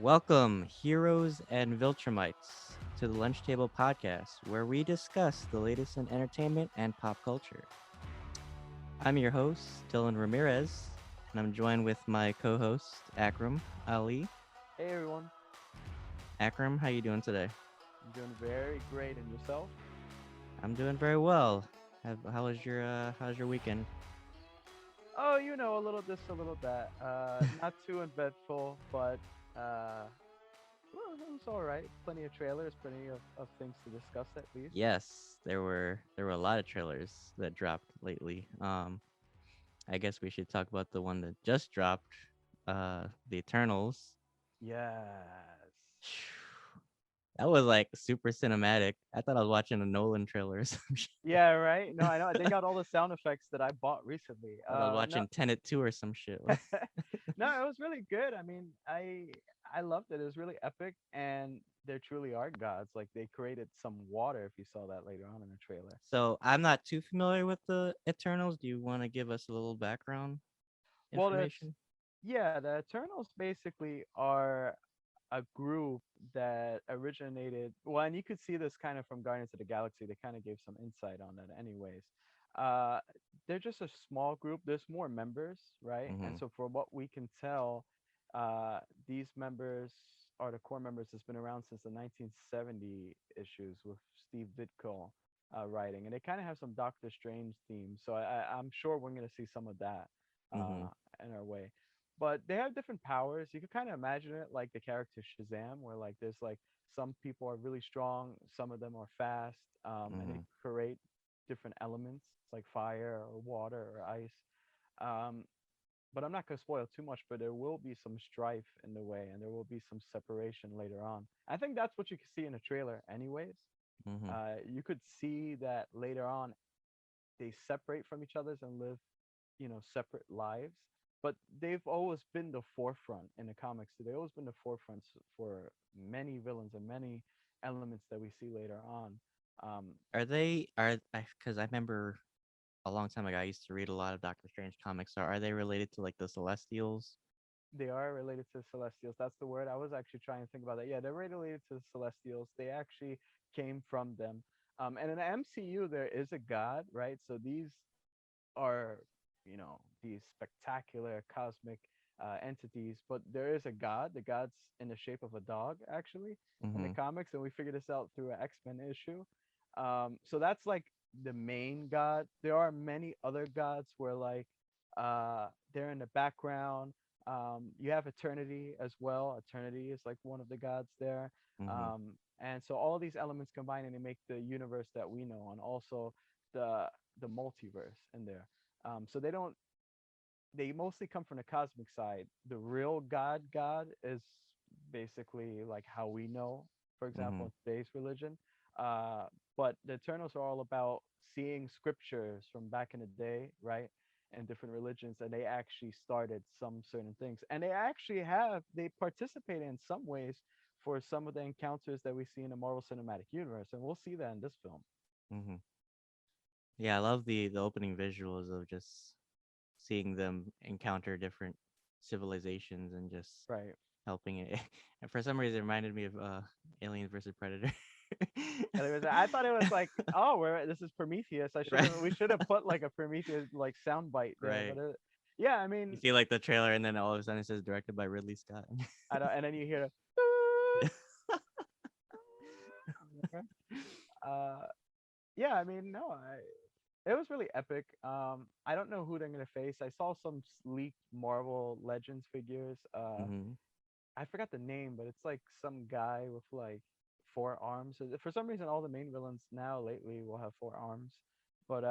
Welcome, heroes and Viltrumites, to the Lunch Table Podcast, where we discuss the latest in entertainment and pop culture. I'm your host, Dylan Ramirez, and I'm joined with my co-host, Akram Ali. Hey everyone, Akram, how you doing today? I'm doing very great, and yourself? I'm doing very well. How's your weekend? Oh, a little this, a little that. Not too eventful, but uh, well, it was all right. Plenty of trailers, plenty of things to discuss at least. Yes, there were a lot of trailers that dropped lately. I guess we should talk about the one that just dropped, The Eternals. Yes. That was like super cinematic. I thought I was watching a Nolan trailer or some shit. Yeah, right. No, I know. They got all the sound effects that I bought recently. I thought I was No, watching Tenet 2 or some shit. no, it was really good. I mean, I loved it. It was really epic, and they truly are gods. Like they created some water. If you saw that later on in the trailer. So I'm not too familiar with the Eternals. Do you want to give us a little background Well, information? the Eternals basically are a group that originated. Well, and you could see this kind of from Guardians of the Galaxy. They kind of gave some insight on that, anyways. Uh, they're just a small group. There's more members, right? And Mm-hmm. so, for what we can tell, these members are the core members that's been around since the 1970 issues with Steve Ditko writing, and they kind of have some Doctor Strange themes. So I'm sure we're gonna see some of that Mm-hmm. uh, in our way. But they have different powers. You could kind of imagine it like the character Shazam, where like there's like some people are really strong, some of them are fast, and they Mm-hmm. create different elements like fire or water or ice. Um, but I'm not going to spoil too much, but there will be some strife in the way, and there will be some separation later on. I think that's what you can see in the trailer, anyways. Mm-hmm. You could see that later on they separate from each other and live, separate lives. But they've always been the forefront in the comics. They've always been the forefront for many villains and many elements that we see later on. Um, Because I remember a long time ago I used to read a lot of Doctor Strange comics. So are they related to like the Celestials? they are related to Celestials. That's the word. I was actually trying to think about that. Yeah, they're related to the Celestials. They actually came from them. And in the MCU, there is a god, right? So these are, these spectacular cosmic entities, but there is a god. The god's in the shape of a dog, actually, in the Mm-hmm. comics, and we figured this out through an X-Men issue. So that's like the main god. There are many other gods where like they're in the background. You have Eternity as well. Eternity is like one of the gods there. Mm-hmm. And so all these elements combine and they make the universe that we know, and also the the multiverse in there. So they mostly come from the cosmic side. The real God is basically like how we know, for Mm-hmm. example, in today's religion. Uh, but the Eternals are all about seeing scriptures from back in the day, right? And different religions, and they actually started some certain things. And they participate in some ways for some of the encounters that we see in the Marvel Cinematic Universe. And we'll see that in this film. Mm-hmm. Yeah, I love the opening visuals of just seeing them encounter different civilizations and just Right. helping it. And for some reason, it reminded me of Aliens versus Predator. I thought it was like, oh, this is Prometheus. Right, We should have put like a Prometheus like sound bite there. right. Yeah, I You mean, see like the trailer, and then all of a sudden it says directed by Ridley Scott. I don't, and then you hear, Yeah. uh, yeah, I mean, no, it was really epic. I don't know who they're gonna face. I saw some leaked Marvel Legends figures. Hmm. I forgot the name, but it's like some guy with like four arms. So for some reason, all the main villains now lately will have four arms, but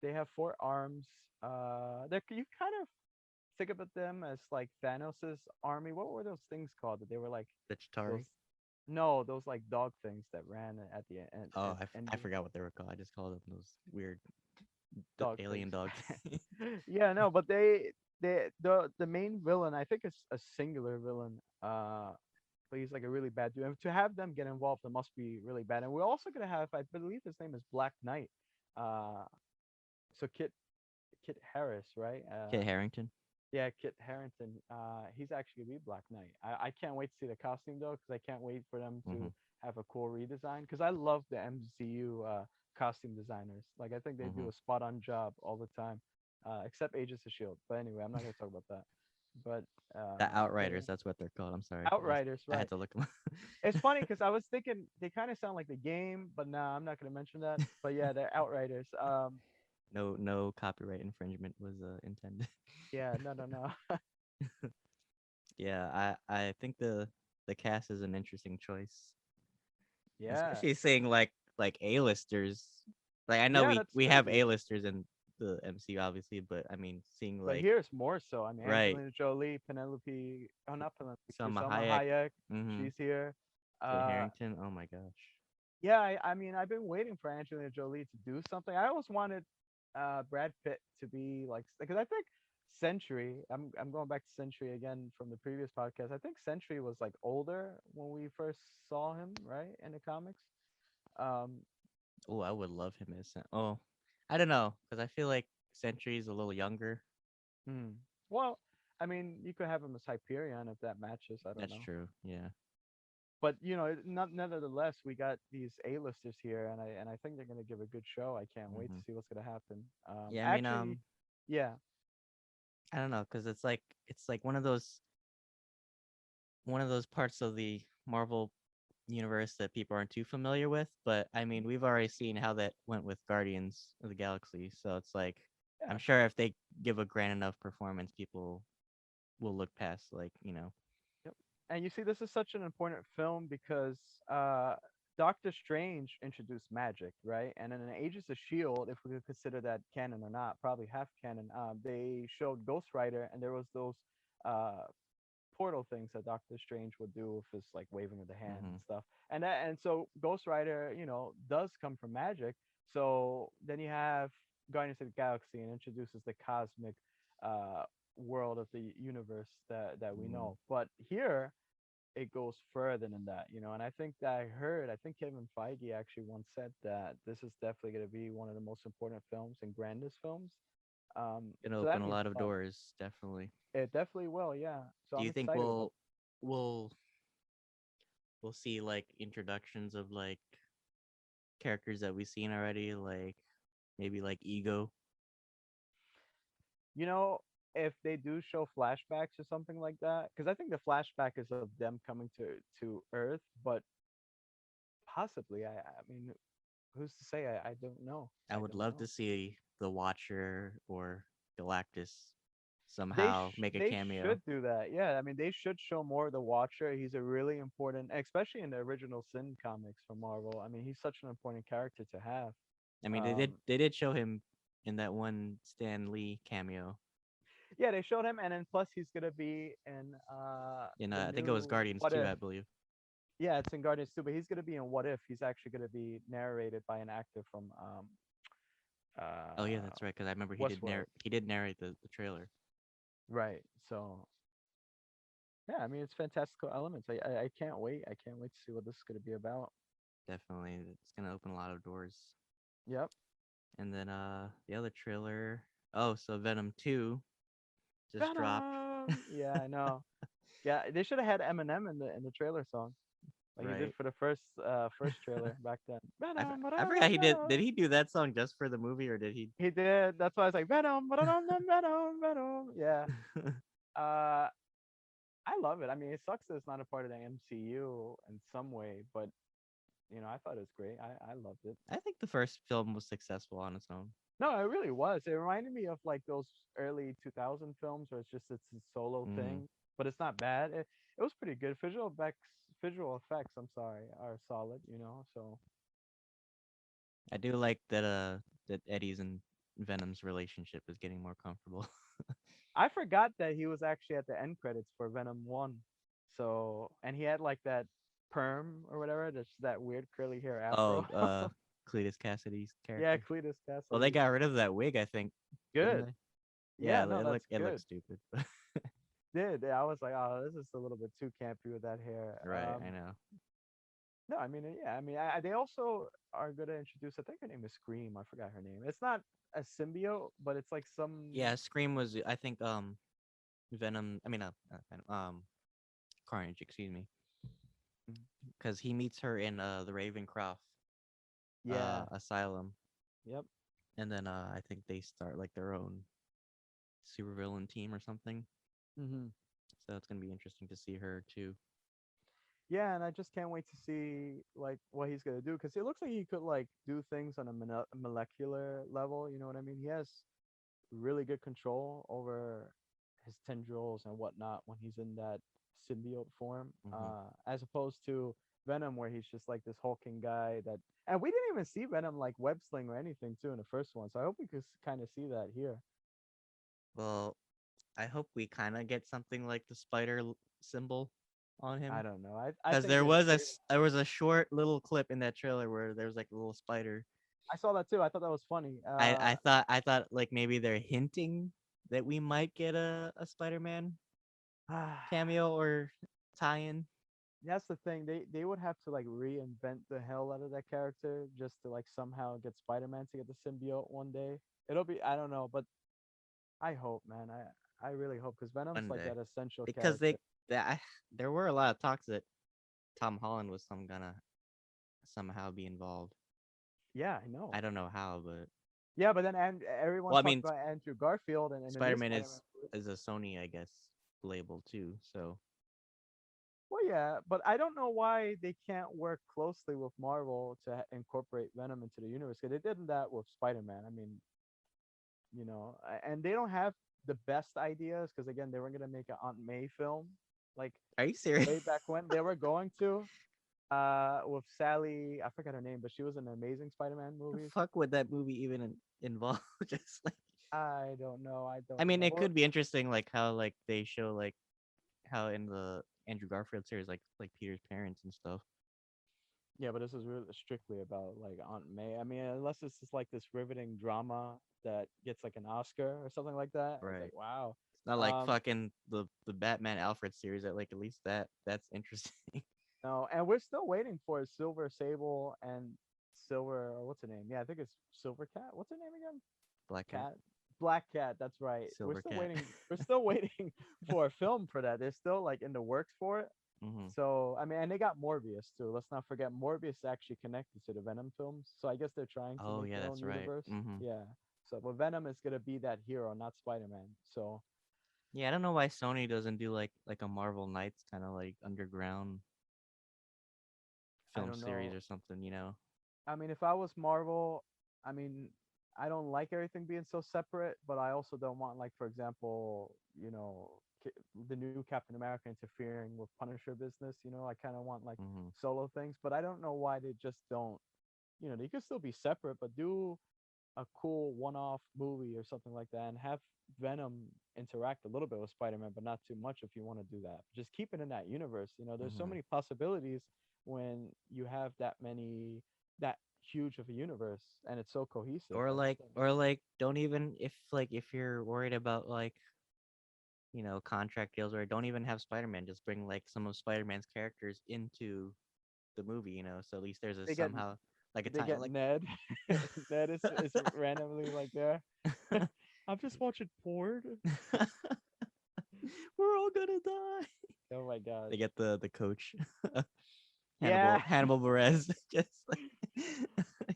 they have four arms. They you kind of think about them as like Thanos's army. What were those things called? That they were like The those. Chitari. No, those like dog things that ran at the end. Oh, At I ending forgot what they were called. I just called them those weird dog things. alien dogs. Yeah, no, but the main villain, I think it's a singular villain. But he's like a really bad dude. And to have them get involved, it must be really bad. And we're also gonna have, I believe his name is Black Knight. Uh, so Kit Harris, right? Kit Harrington. Yeah, Kit Harington. He's actually gonna be Black Knight. I can't wait to see the costume though, because I can't wait for them Hmm. to have a cool redesign. Because I love the MCU costume designers. Like I think they Hmm. do a spot on job all the time, except Agents of Shield. But anyway, I'm not gonna talk about that. But The yeah, Outriders, that's what they're called. I'm sorry. Outriders, I had right? to look 'em It's funny because I was thinking they kind of sound like the game, but nah, I'm not gonna mention that. But yeah, they're Outriders. No copyright infringement was intended. Yeah, no, no, no. Yeah, I think the cast is an interesting choice, Yeah, especially seeing like A-listers. Like I know yeah, we that's we have crazy. A-listers in the MCU obviously, but I mean seeing But like here's more so. I mean, right Angelina Jolie, Penelope, oh, not Penelope Cruz, Selma Selma Hayek, Hayek, mm-hmm, she's here. Kit Uh, Harington. Oh my gosh, yeah, I mean, I've been waiting for Angelina Jolie to do something. I always wanted Brad Pitt to be like, because I think Century. I'm going back to Century again from the previous podcast. I think Century was like older when we first saw him, right, in the comics. Um, oh I would love him as oh I don't know because I feel like Sentry's a little younger. hmm. Well, I mean, you could have him as Hyperion if that matches. I don't That's know. true. Yeah. But not nevertheless, we got these A-listers here, and I think they're gonna give a good show. I can't wait to Hmm. see what's gonna happen. Yeah. I mean Actually, yeah, I don't know because it's like one of those parts of the Marvel universe that people aren't too familiar with. But I mean, we've already seen how that went with Guardians of the Galaxy, so it's like yeah, I'm sure if they give a grand enough performance, people will look past yep. And you see, this is such an important film because uh, Doctor Strange introduced magic, right? And in Agents of Shield, if we could consider that canon or not, probably half canon. They showed Ghost Rider, and there was those uh, portal things that Doctor Strange would do with his like waving of the hand Hmm. and stuff. And so Ghost Rider, does come from magic. So then you have Guardians of the Galaxy and introduces the cosmic uh world of the universe that we Hmm. know. But here it goes further than that, and I think Kevin Feige actually once said that this is definitely going to be one of the most important films and grandest films. Gonna So that open a means lot of a lot. doors, definitely. It definitely will, yeah. So Do I'm you think excited about. we'll see like introductions of like characters that we've seen already, like maybe like Ego? You know, if they do show flashbacks or something like that, because I think the flashback is of them coming to Earth, but possibly, I mean, who's to say? I don't know. I I would don't love to know. see the Watcher or Galactus They somehow sh- make a they cameo. should do that. Yeah, I mean, they should show more of the Watcher. He's a really important, especially in the original Sin comics from Marvel. I mean, he's such an important character to have. I mean, they did Um, they did show him in that one Stan Lee cameo. yeah, they showed him, and then plus he's gonna be in the I think it was new Guardians What 2, If. I believe. Yeah, it's in Guardians too, but he's gonna be in What If. He's actually gonna be narrated by an actor from Oh yeah, uh that's right. Because I remember Westworld. he did narrate the trailer. Right. So yeah, I mean it's fantastical elements. I can't wait. I can't wait to see what this is gonna be about. Definitely, it's gonna open a lot of doors. Yep. And then the other trailer. Oh, so Venom 2 just dropped. Venom. Yeah, I know. Yeah, they should have had Eminem in the trailer song, like he did Right. for the first trailer back then. Venom, I forgot Venom, he did. Did Venom. he do that song just for the movie, or did he? He did. That's why I was like Venom, Venom, Venom, Venom. Yeah. Uh, I love it. I mean, it sucks that it's not a part of the MCU in some way, but I thought it was great. I loved it. I think the first film was successful on its own. No, it really was. It reminded me of like those early 2000 films where it's a solo Hmm. thing, but it's not bad. It was pretty good. Visual effects, I'm sorry, are solid, So I do like that Eddie's and Venom's relationship is getting more comfortable. I forgot that he was actually at the end credits for Venom 1. So, and he had like that perm or whatever, that's that weird curly hair Oh, afro. Cletus Cassidy's Yeah, character. Cletus Well, they Cassidy. got rid of that wig, I think, didn't Good. they? Yeah, Yeah, no, it look that's it looks good. stupid. Did I was like, oh, this is a little bit too campy with that hair. Right, I know. No, I mean, yeah, I mean, they also are going to introduce. I think her name is Scream. I forgot her name. It's not a symbiote, but it's like some. Yeah, Scream was I think Venom. I mean, not Venom. Carnage. Excuse me, Mm. because he meets her in the Ravencroft Yeah. asylum, Yep. and then I think they start like their own supervillain team or something. Hmm. So it's gonna be interesting to see her too. Yeah, and I just can't wait to see like what he's gonna do because it looks like he could like do things on a molecular level. You know what I mean? He has really good control over his tendrils and whatnot when he's in that symbiote form, Hmm. as opposed to Venom, where he's just like this hulking guy that. And we didn't even see Venom like web sling or anything too in the first one, so I hope we could kind of see that here. Well, I hope we kind of get something like the spider symbol on I him, don't know. I because think this. there was a short little clip in that trailer where there was like a little spider. I saw that too. I thought that was funny. I thought like maybe they're hinting that we might get a Spider-Man cameo or tie-in. That's the thing. They would have to like reinvent the hell out of that character just to like somehow get Spider-Man to get the symbiote one day. It'll be I don't know, but I hope, man. I really hope because Venom's One like day, that essential because character. there were a lot of talks that Tom Holland was some gonna somehow be involved. Yeah, I know. I don't know how, but Yeah, but then and well, everyone's I talking mean, about Andrew Garfield and the new Spider-Man Spider-Man movie. is a Sony, I guess, label too. So Well, yeah, but I don't know why they can't work closely with Marvel to incorporate Venom into the universe. Because they did that with Spider-Man. I mean, and they don't have the best ideas because again, they were gonna make an Aunt May film, like are you serious? way back when they were going to, with Sally. I forgot her name, but she was in the Amazing Spider-Man The movies. fuck would that movie even involve? Just like, I don't know. I I don't mean, know. it Or could be interesting, like how like they show like how in the Andrew Garfield series, like Peter's parents and stuff. yeah, but this is really strictly about like Aunt May. I mean, unless it's just like this riveting drama that gets like an Oscar or something like that. It's like Right. wow. It's not like Um, fucking the Batman Alfred series. That like at least that's interesting. no, and we're still waiting for Silver Sable and Silver. What's her name? Yeah, I think it's Silver Cat. What's her name again? Black Cat, Cat. Black Cat. That's right. We're Silver still Cat. waiting. We're still waiting for a film for that. They're still like in the works for it. Hmm. So I mean, and they got Morbius too. Let's not forget Morbius is actually connected to the Venom films. So I guess they're trying to Oh make yeah, their own that's right. universe. Hmm. Yeah. So but Venom is gonna be that hero, not Spider-Man. So Yeah, I don't know why Sony doesn't do like a Marvel Knights kind of like underground I film don't series know. or something. You know? I mean, if I was Marvel, I mean, I don't like everything being so separate, but I also don't want, like, for example, the new Captain America interfering with Punisher business. I kind of want like Hmm. solo things, but I don't know why they just don't. They could still be separate, but do a cool one-off movie or something like that, and have Venom interact a little bit with Spider-Man, but not too much if you want to do that. Just keep it in that universe. There's so Hmm. many possibilities when you have that huge of a universe and it's so cohesive. Like, Or like don't even if you're worried about like contract deals, or don't even have Spider-Man, just bring like some of Spider-Man's characters into the movie, so at least there's a they get somehow like a they time get like Ned. Ned is randomly like there. I'm just watching porn. we're all gonna die. Oh my god. They get the coach, Yeah. Hannibal Buress, just like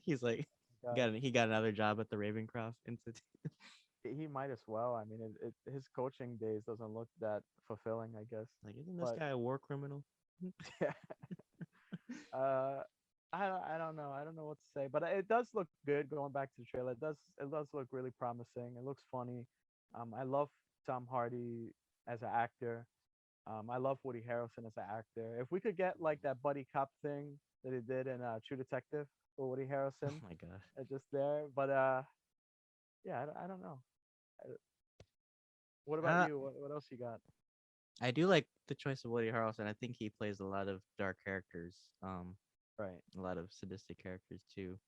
he's like God. he got another job at the Ravencroft Institute. He might as well. I mean, his coaching days doesn't look that fulfilling, I guess. Like, isn't this But guy a war criminal? yeah, uh, I don't know. I don't know what to say. But it does look good. Going back to the trailer, it does look really promising. It looks funny. I love Tom Hardy as an actor. I love Woody Harrelson as an actor. If we could get like that buddy cop thing that he did in True Detective with Woody Oh Harrelson, my god. just there. But yeah, I don't know. Uh, What about Uh, you? What else you got? I do like the choice of Woody Harrelson. I think he plays a lot of dark characters, Right. a lot of sadistic characters too.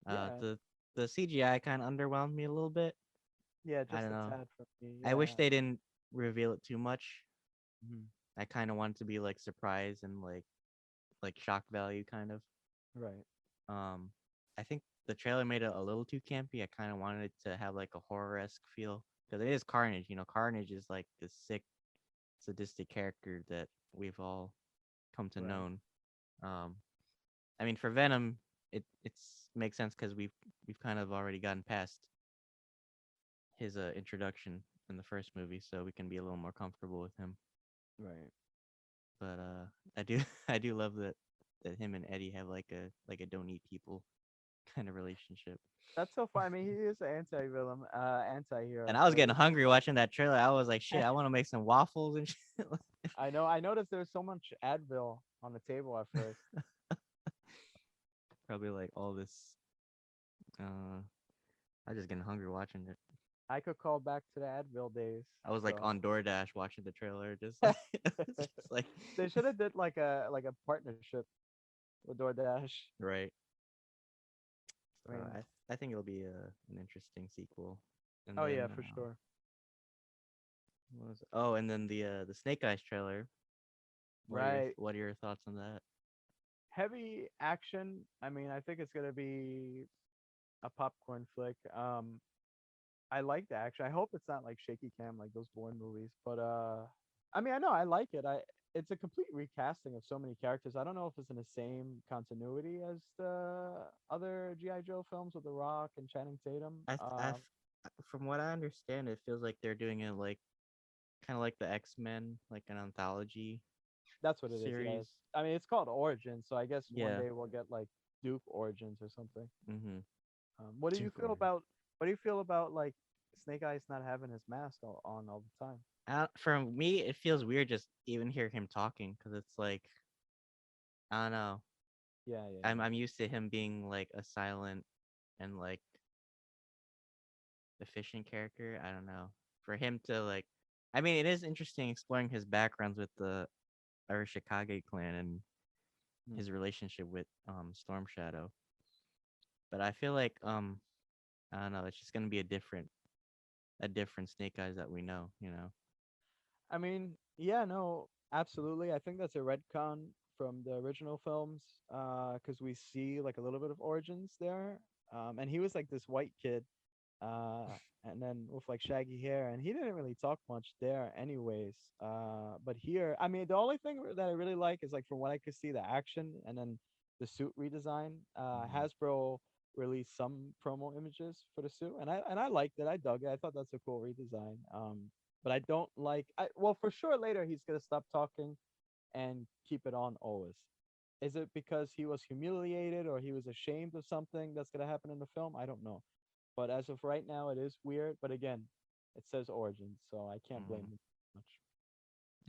Uh, Yeah. the the CGI kind of underwhelmed me a little bit. Yeah, I just don't a know. tad for me. I wish Yeah. they didn't reveal it too much. Mhm. I kind of wanted to be like surprise and like shock value kind of. Right. Um, I think the trailer made it a little too campy. I kind of wanted it to have like a horror esque feel. because it is Carnage. You know, Carnage is like this sick, sadistic character that we've all come to Right. know. Um, I mean, for Venom, it's makes sense because we've kind of already gotten past his introduction in the first movie, so we can be a little more comfortable with him. Right. But I do I do love that him and Eddie have like a don't eat people kind of relationship. That's so fun. I mean, he is an anti-villain, And anti-hero. I was So getting hungry watching that trailer. I was like, shit, I want to make some waffles and shit. I know. I noticed there was so much Advil on the table at first. Probably like all this. Uh, I was just getting hungry watching it. I could call back to the Advil days. I was like So on DoorDash watching the trailer, just like it was just like they should have did like a partnership with DoorDash. right. I So mean, I think it'll be an interesting sequel. And oh yeah, then for sure. what was it? Oh, and then the Snake Eyes trailer. Right. What are your thoughts on that? Heavy action. I mean, I think it's gonna be a popcorn flick. I like the action. I hope it's not like shaky cam like those Bourne movies. But I mean, I know I like it. It's a complete recasting of so many characters. I don't know if it's in the same continuity as the other GI Joe films with The Rock and Channing Tatum. From what I understand, it feels like they're doing it like kind of like the X-Men, like an anthology That's what it is. Yes. series. I mean, it's called Origins, so I guess one Yeah. day we'll get like Duke Origins or something. Mm-hmm. What do you Duke feel Origin. about what do you feel about like Snake Eyes not having his mask on all the time? For me, it feels weird just even hear him talking because it's like I don't know. Yeah, yeah, I'm used to him being like a silent and like efficient character. I don't know. For him to like, I mean, it is interesting exploring his backgrounds with the Arashikage clan and yeah. his relationship with Storm Shadow. But I feel like I don't know. It's just gonna be a different Snake Eyes that we know. You know. I mean, yeah, no, absolutely. I think that's a retcon from the original films, because we see like a little bit of origins there. And he was like this white kid, and then with like shaggy hair, and he didn't really talk much there, anyways. But here, I mean, the only thing that I really like is like from what I could see, the action, and then the suit redesign. Mm-hmm. Hasbro released some promo images for the suit, and I liked it. I dug it. I thought that's a cool redesign. But I don't like. Well, for sure later he's gonna stop talking and keep it on always. Is it because he was humiliated or he was ashamed of something that's gonna happen in the film? I don't know. But as of right now, it is weird. But again, it says origins, so I can't blame Mm-hmm. him much.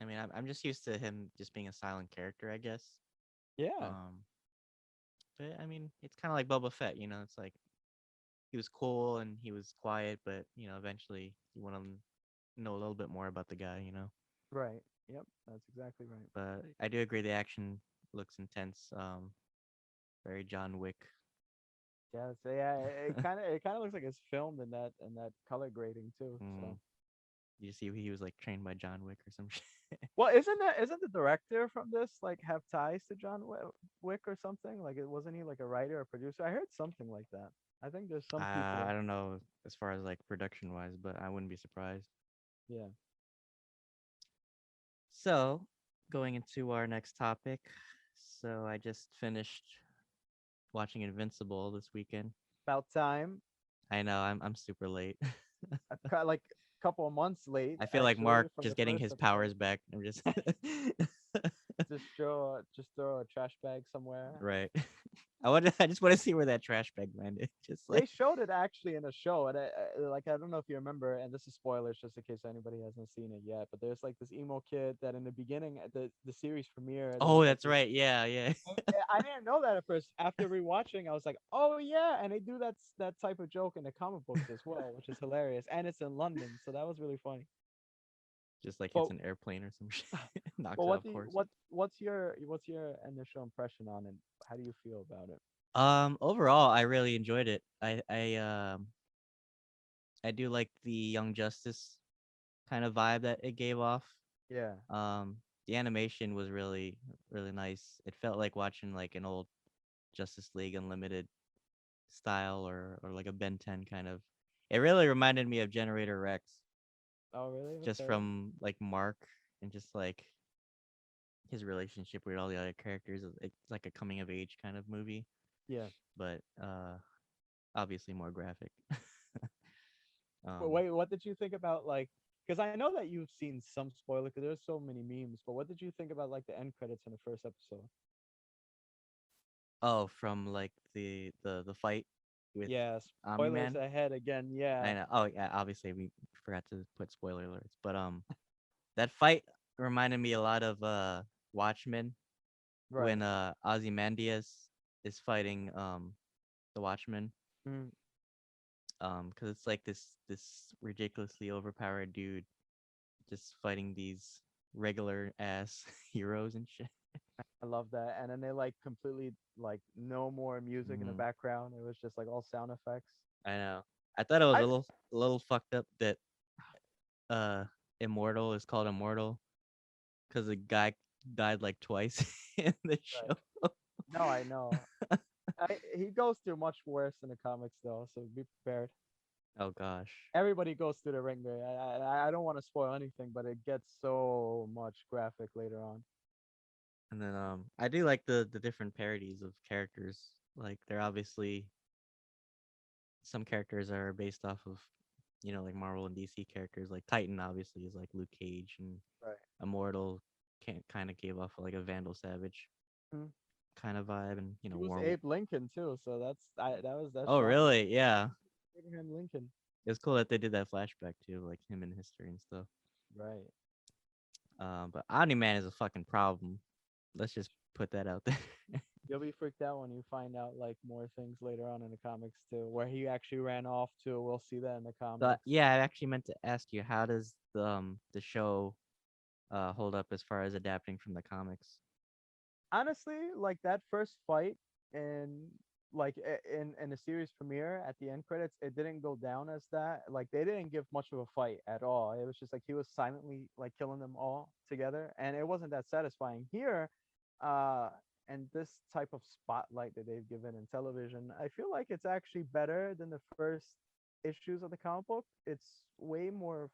I mean, I'm just used to him just being a silent character, I guess. Yeah, Um, but I mean, it's kind of like Boba Fett. You know, it's like he was cool and he was quiet, but eventually you want to know a little bit more about the guy. right. Yep, that's exactly right. But I do agree the action looks intense. Very John Wick. Yeah, so yeah, it kind of looks like it's filmed in that color grading too. Mm. So You see, he was like trained by John Wick or some shit. well, isn't the director from this like have ties to John Wick or something? Like, it wasn't he like a writer or producer? I heard something like that. I think there's some I people. don't know as far as like production wise, but I wouldn't be surprised. Yeah. So, going into our next topic. So, I just finished watching Invincible this weekend. About time. I know I'm super late. Like a couple of months late I feel like actually Mark from the just getting first his episode. powers back. I'm just Just throw a trash bag somewhere. right. I just want to see where that trash bag landed. Just They like showed it actually in a show, and like I don't know if you remember, and this is spoilers just in case anybody hasn't seen it yet. But there's like this emo kid that in the beginning, the series premiere, there oh, was like that's this. right. Yeah, yeah. I didn't know that at first. After rewatching, I was like, "Oh yeah!" And they do that type of joke in the comic books as well, which is hilarious. And it's in London, so that was really funny. Just like hits But an airplane or some shit. but Knocks it what off do you, course. what's your initial impression on it? How do you feel about it? Overall, I really enjoyed it. I do like the Young Justice kind of vibe that it gave off. Yeah, The animation was really really nice. It felt like watching like an old Justice League Unlimited style or like a Ben 10 kind of. It really reminded me of Generator Rex. Oh, really? just Okay. from like Mark and just like his relationship with all the other characters. It's like a coming of age kind of movie, Yeah. but obviously more graphic. But um, wait, what did you think about like? Because I know that you've seen some spoiler. Because there's so many memes. But what did you think about like the end credits in the first episode? oh, from like the fight with Yeah, Omni spoilers Man. ahead again. I Yeah. know. Oh yeah, obviously we forgot to put spoiler alerts, but that fight reminded me a lot of Watchmen when Right. Ozymandias is fighting the Watchmen, Mm. because it's like this ridiculously overpowered dude just fighting these regular ass heroes and shit. I love that. And then they like completely like no more music in the Hmm. background. It was just like all sound effects. I know. I thought it was I a little fucked up that uh Immortal is called Immortal because the guy died like twice in the right. show. No, I know. He goes through much worse in the comics though, so be prepared. Oh gosh. Everybody goes through the ringer. I don't want to spoil anything, but it gets so much graphic later on. And then I do like the different parodies of characters. Like they're obviously some characters are based off of like Marvel and DC characters. Like Titan obviously is like Luke Cage, and Right. Immortal can't kind of gave off like a Vandal Savage Hmm. kind of vibe, and He was War. Abe Lincoln too, so that's Oh strong. really? Yeah. Abraham Lincoln. It's cool that they did that flashback too, like him in history and stuff. Right. But Omni Man is a fucking problem. Let's just put that out there. You'll be freaked out when you find out like more things later on in the comics too, where he actually ran off to. We'll see that in the But comics. yeah, I actually meant to ask you, how does the show hold up as far as adapting from the comics? Honestly, like that first fight in in the series premiere at the end credits, it didn't go down as that. Like they didn't give much of a fight at all. It was just like he was silently like killing them all together, and it wasn't that satisfying. Here, uh, and this type of spotlight that they've given in television, I feel like it's actually better than the first issues of the comic book. It's way more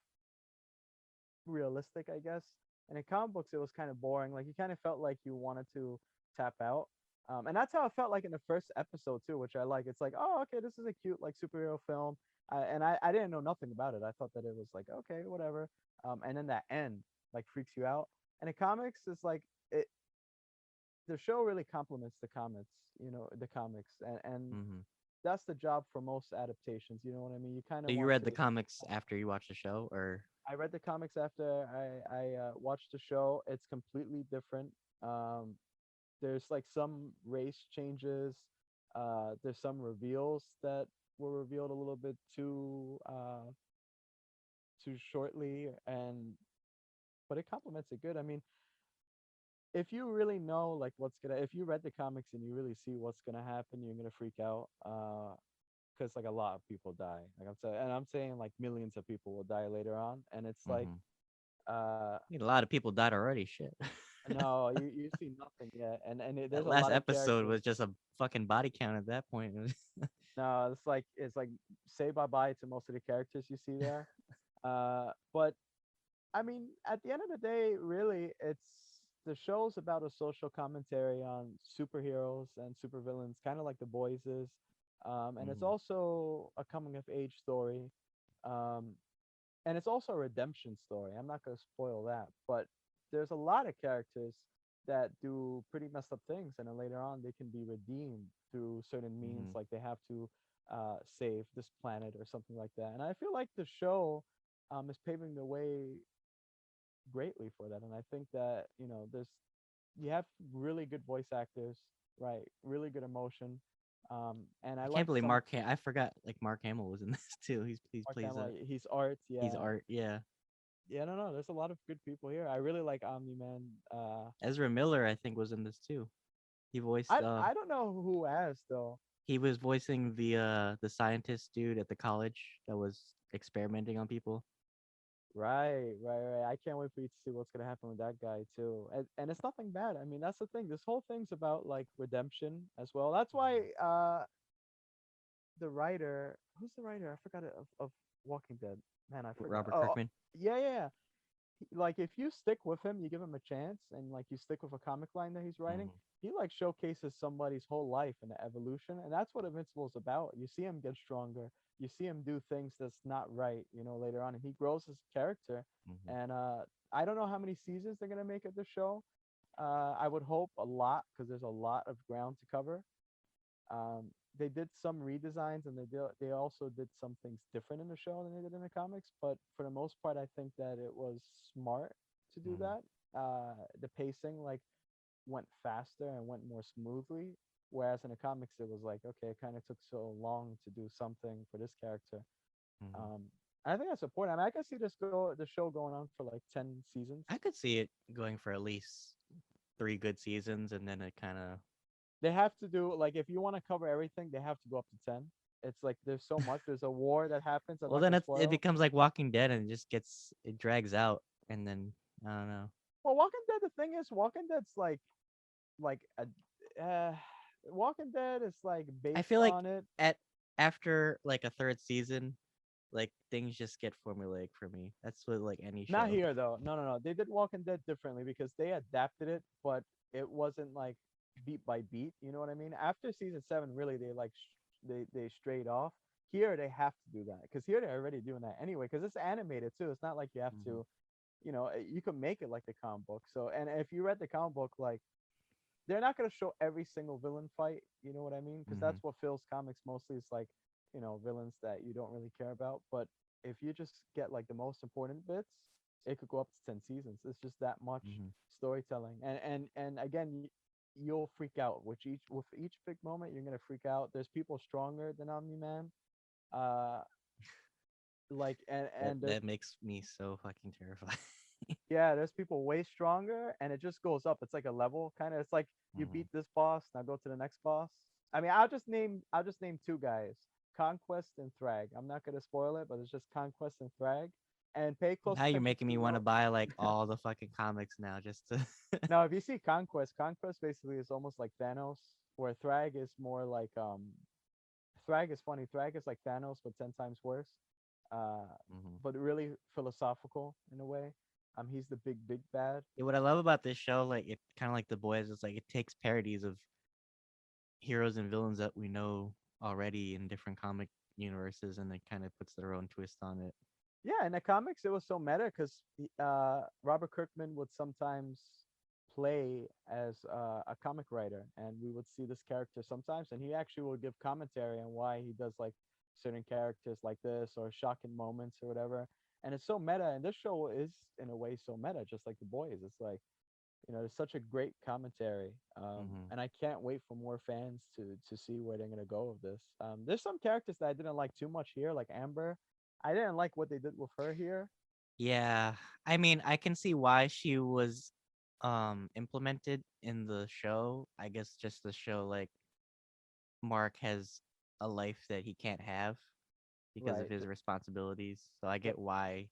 realistic, I guess. And in comic books, it was kind of boring. Like you kind of felt like you wanted to tap out. And that's how I felt like in the first episode too, which I like. It's like, oh, okay, this is a cute like superhero film, and I didn't know nothing about it. I thought that it was like, okay, whatever. And then that end like freaks you out. And in comics, it's like it the show really complements the comics, the comics, and Hmm. that's the job for most adaptations. You know what I mean? You kind So of you want read the to comics after you watched the show, or? I read the comics after I watched the show. It's completely different. Um, there's like some race changes. There's some reveals that were revealed a little bit too shortly, and but it complements it good. I mean, if you really know like if you read the comics and you really see what's gonna happen, you're gonna freak out. Because like a lot of people die. Like I'm saying like millions of people will die later on, and it's like Hmm. uh I mean, a lot of people died already. Shit. no, you see nothing yet, That there's a last lot of episode characters. was just a fucking body count at that point. No, it's like say bye bye to most of the characters you see there. But I mean, at the end of the day, really, the show's about a social commentary on superheroes and supervillains, kind of like The Boys is, and it's Hmm. also a coming of age story. Um, and it's also a redemption story. I'm not going to spoil that, but there's a lot of characters that do pretty messed up things, and then later on they can be redeemed through certain means, Hmm. like they have to save this planet or something like that. And I feel like the show is paving the way greatly for that. And I think that you have really good voice actors, right? Really good emotion, and I I can't like believe some I forgot like Mark Hamill was in this too. He's Mark plays Hamill. He's art, he's yeah. Art. Yeah. Yeah, no, there's a lot of good people here. I really like Omni Man. Ezra Miller I think was in this too. He voiced I don't know who has though. he was voicing the scientist dude at the college that was experimenting on people. Right. I can't wait for you to see what's gonna happen with that guy too. And it's nothing bad. I mean, that's the thing. This whole thing's about like redemption as well. That's why the writer. Who's the writer? I forgot it, of Walking Dead. Man, I forgot. Robert Oh, Kirkman. yeah, yeah, yeah. Like if you stick with him, you give him a chance, and like you stick with a comic line that he's writing, Hmm. he like showcases somebody's whole life and the evolution, and that's what Invincible is about. You see him get stronger, you see him do things that's not right, later on, and he grows his character. Hmm. And I don't know how many seasons they're gonna make of the show. I would hope a lot because there's a lot of ground to cover. They did some redesigns, and they also did some things different in the show than they did in the comics. But for the most part, I think that it was smart to do Hmm. that. The pacing like went faster and went more smoothly, whereas in the comics it was like, okay, it kind of took so long to do something for this character. Hmm. Um, I think that's important. I mean, I can see the show going on for like 10 seasons. I could see it going for at least 3 good seasons, and then it kind of. They have to do like if you want to cover everything, they have to go up to 10. It's like there's so much. There's a war that happens. I'm Well, not then gonna it spoil. becomes like Walking Dead, and it drags out, and then I don't know. Well, Walking Dead. The thing is, Walking Dead's like a Walking Dead is like I based feel like on it. at after like a third season, like things just get formulaic for me. That's with like any Not show. here though. No, no, no. They did Walking Dead differently because they adapted it, but it wasn't like beat by beat. You know what I mean? After season 7, really they like they strayed off. Here they have to do that because here they're already doing that anyway because it's animated too. It's not like you have Hmm. to. You can make it like the comic book. So, and if you read the comic book, like they're not going to show every single villain fight. You know what I mean? Because Hmm. that's what Phil's comics mostly is like, villains that you don't really care about. But if you just get like the most important bits, it could go up to 10 seasons. It's just that much Hmm. storytelling. And again, you'll freak out with each big moment. You're gonna freak out. There's people stronger than Omni Man. Uh, like That and there's that makes me so fucking terrified. Yeah, there's people way stronger, and it just goes up. It's like a level kind of. It's like you Hmm. beat this boss, now go to the next boss. I mean, I'll just name two guys, Conquest and Thrag. I'm not gonna spoil it, but it's just Conquest and Thrag. And pay close Now you're attention making to me want to your. buy like all the fucking comics now just to. Now, if you see Conquest basically is almost like Thanos, where Thrag is more like Thrag is funny. Thrag is like Thanos, but 10 times worse. Uh, Hmm. but really philosophical in a way. He's the big bad. What I love about this show, like it kind of like The Boys, it's like it takes parodies of heroes and villains that we know already in different comic universes, and it kind of puts their own twist on it. Yeah, in the comics, it was so meta because Robert Kirkman would sometimes play as a comic writer, and we would see this character sometimes, and he actually would give commentary on why he does like certain characters like this or shocking moments or whatever. And it's so meta, and this show is in a way so meta, just like The Boys. It's like there's such a great commentary, Hmm. and I can't wait for more fans to see where they're gonna go with this. There's some characters that I didn't like too much here, like Amber. I didn't like what they did with her here. Yeah, I mean, I can see why she was implemented in the show. I guess just to show like Mark has a life that he can't have because of Right. his responsibilities. So I But get why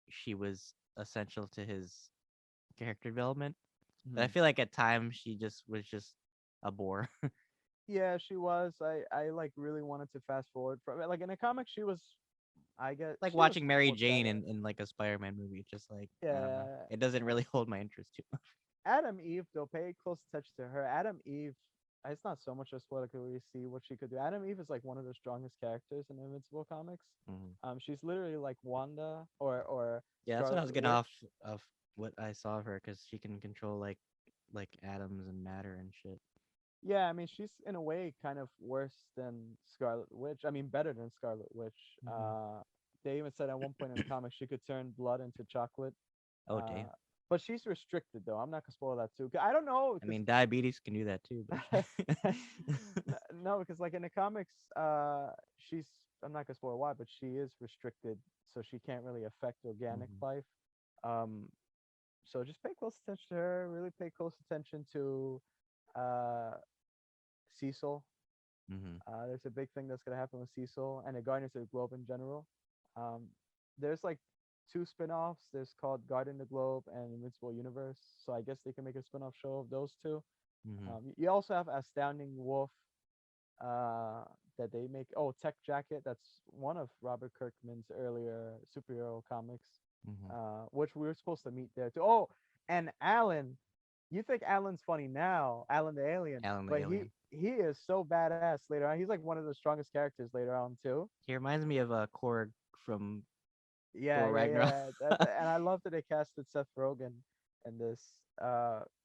she was essential to his character development. But I hmm. feel like at times she just was just a bore. Yeah, she was. I like really wanted to fast forward from it. Like in the comics, she was. I get Like she was watching Mary more Jane better. in like a Spider-Man movie. It's just like I don't know. Yeah. It doesn't really hold my interest too much. Adam Eve though, pay close attention to her. Adam Eve. It's not so much a spoiler because we see what she could do. Adam Eve is like one of the strongest characters in the Invincible comics. Mhm. She's literally like Wanda or Yeah, that's what I Scarlet was getting Witch. off of what I saw of her because she can control like atoms and matter and shit. Yeah, I mean she's in a way kind of worse than Scarlet Witch. I mean better than Scarlet Witch. Hmm. They even said at one point in the comics she could turn blood into chocolate. Oh damn. Uh, but she's restricted though. I'm not gonna spoil that too. I don't know I because mean, diabetes can do that too, but. no, because like in the comics, she's I'm not gonna spoil why, but she is restricted, so she can't really affect organic Hmm. life. Um, so just pay close attention to her. Really pay close attention to uh Cecil. Hmm. There's a big thing that's gonna happen with Cecil and the Guardians of the Globe in general. Um, there's like two spin-offs. There's called Guardian of the Globe and Invincible Universe. So I guess they can make a spin-off show of those two. Hmm. You also have Astounding Wolf, uh, that they make. Oh, Tech Jacket. That's one of Robert Kirkman's earlier superhero comics, Mm-hmm. which we were supposed to meet there too. Oh, and Alan. You think Alan's funny now, Alan the alien, Alan the but Alien. he is so badass later on. He's like one of the strongest characters later on too. He reminds me of Korg from Yeah, Thor yeah, Ragnarok. yeah. And I love that they casted Seth Rogen in this.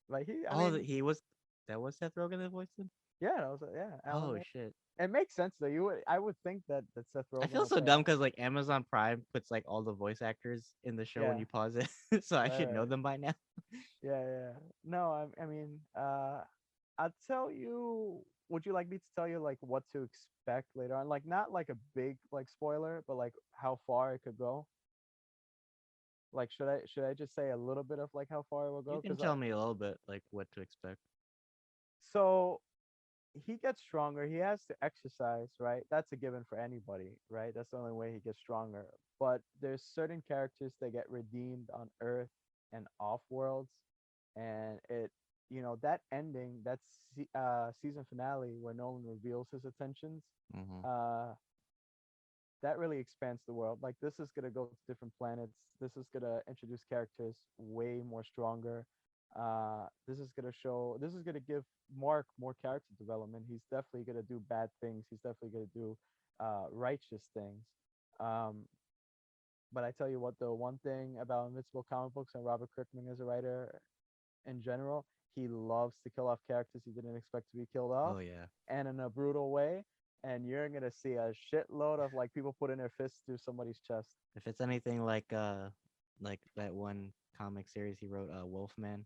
Like he, I Oh, mean, he was that was Seth Rogen that voiced him. yeah, I was like, yeah, Alan. Oh shit! It makes sense though. I would think that Seth I Rogen feel will so play dumb Alan. because like Amazon Prime puts like all the voice actors in the show when Yeah, you pause it, so I right, should know right. them by now. Yeah, yeah. No, I mean, I'll tell you. Would you like me to tell you like what to expect later on? Like not like a big like spoiler, but like how far it could go. Like should I just say a little bit of like how far it will You go? can Because tell me a little bit like what to expect. so he gets stronger. He has to exercise, right? That's a given for anybody, right? That's the only way he gets stronger. But there's certain characters that get redeemed on Earth and off worlds, and that ending, season finale where Nolan reveals his intentions. Mm-hmm. Uh, that really expands the world. Like this is gonna go to different planets. This is gonna introduce characters way more stronger. This is gonna show. This is gonna give Mark more character development. He's definitely gonna do bad things. He's definitely gonna do righteous things. Um, but I tell you what, the one thing about Invincible comic books and Robert Kirkman as a writer in general, he loves to kill off characters he didn't expect to be killed off, Oh yeah. and in a brutal way. And you're gonna see a shitload of like people putting their fists through somebody's chest. If it's anything like that one comic series he wrote, Wolfman,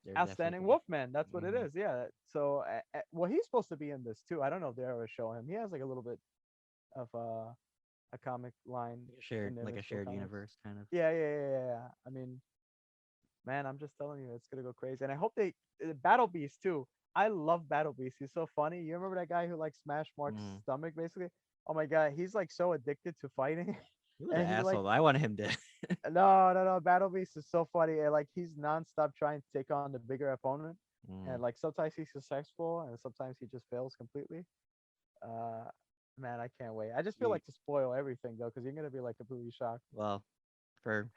there's definitely Outstanding gonna. Wolfman, that's what it Mm-hmm. is. Yeah. So, well, he's supposed to be in this too. I don't know if they ever show him. He has like a little bit of a comic line in the Like a Invincible shared comics. universe kind of. Yeah, yeah, yeah, yeah, yeah. I mean, man, I'm just telling you, it's gonna go crazy. And I hope they Battle Beast too. I love Battle Beast. He's so funny. You remember that guy who like smashed Mark's Mm. stomach basically? Oh my god, he's like so addicted to fighting, He was an and he like asshole. I wanted him dead. no, no, no. Battle Beast is so funny. And, like he's nonstop trying to take on the bigger opponent, and Mm. like sometimes he's successful, and sometimes he just fails completely. Uh, man, I can't wait. I just feel You, like to spoil everything though, because you're gonna be like completely shocked. well, for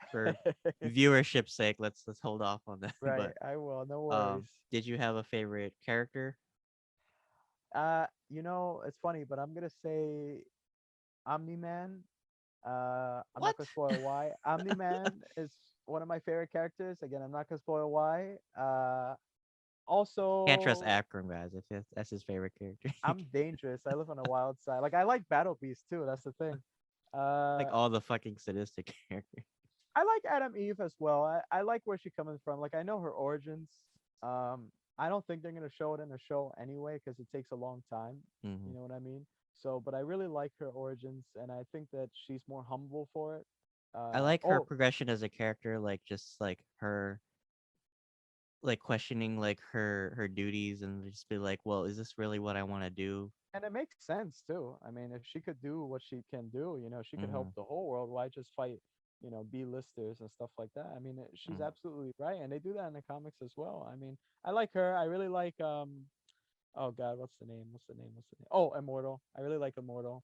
viewership's sake, let's hold off on that. Right, But I will. No worries. did you have a favorite character? It's funny, but I'm gonna say Omni Man. I'm not What? gonna spoil why. Omni Man is one of my favorite characters. Again, I'm not gonna spoil why. Can't trust Also, Akram, guys. If that's his favorite character, I'm dangerous. I live on a wild side. Like I like Battle Beast too. That's the thing. like Uh, all the fucking sadistic characters. I like Adam Eve as well. I like where she's coming from. Like I know her origins. Um, I don't think they're gonna show it in the show anyway because it takes a long time. Hmm. You know what I mean? So, but I really like her origins, and I think that she's more humble for it. I like her Oh, progression as a character, like just like her like questioning like her duties and just be like, well, is this really what I want to do? and it makes sense too. I mean, if she could do what she can do, she could help Hmm. the whole world. Why just fight, B-listers and stuff like that? I mean, she's absolutely right, and they do that in the comics as well. I mean, I like her. I really like oh God, what's the name? What's the name? What's the name? Oh, Immortal. I really like Immortal.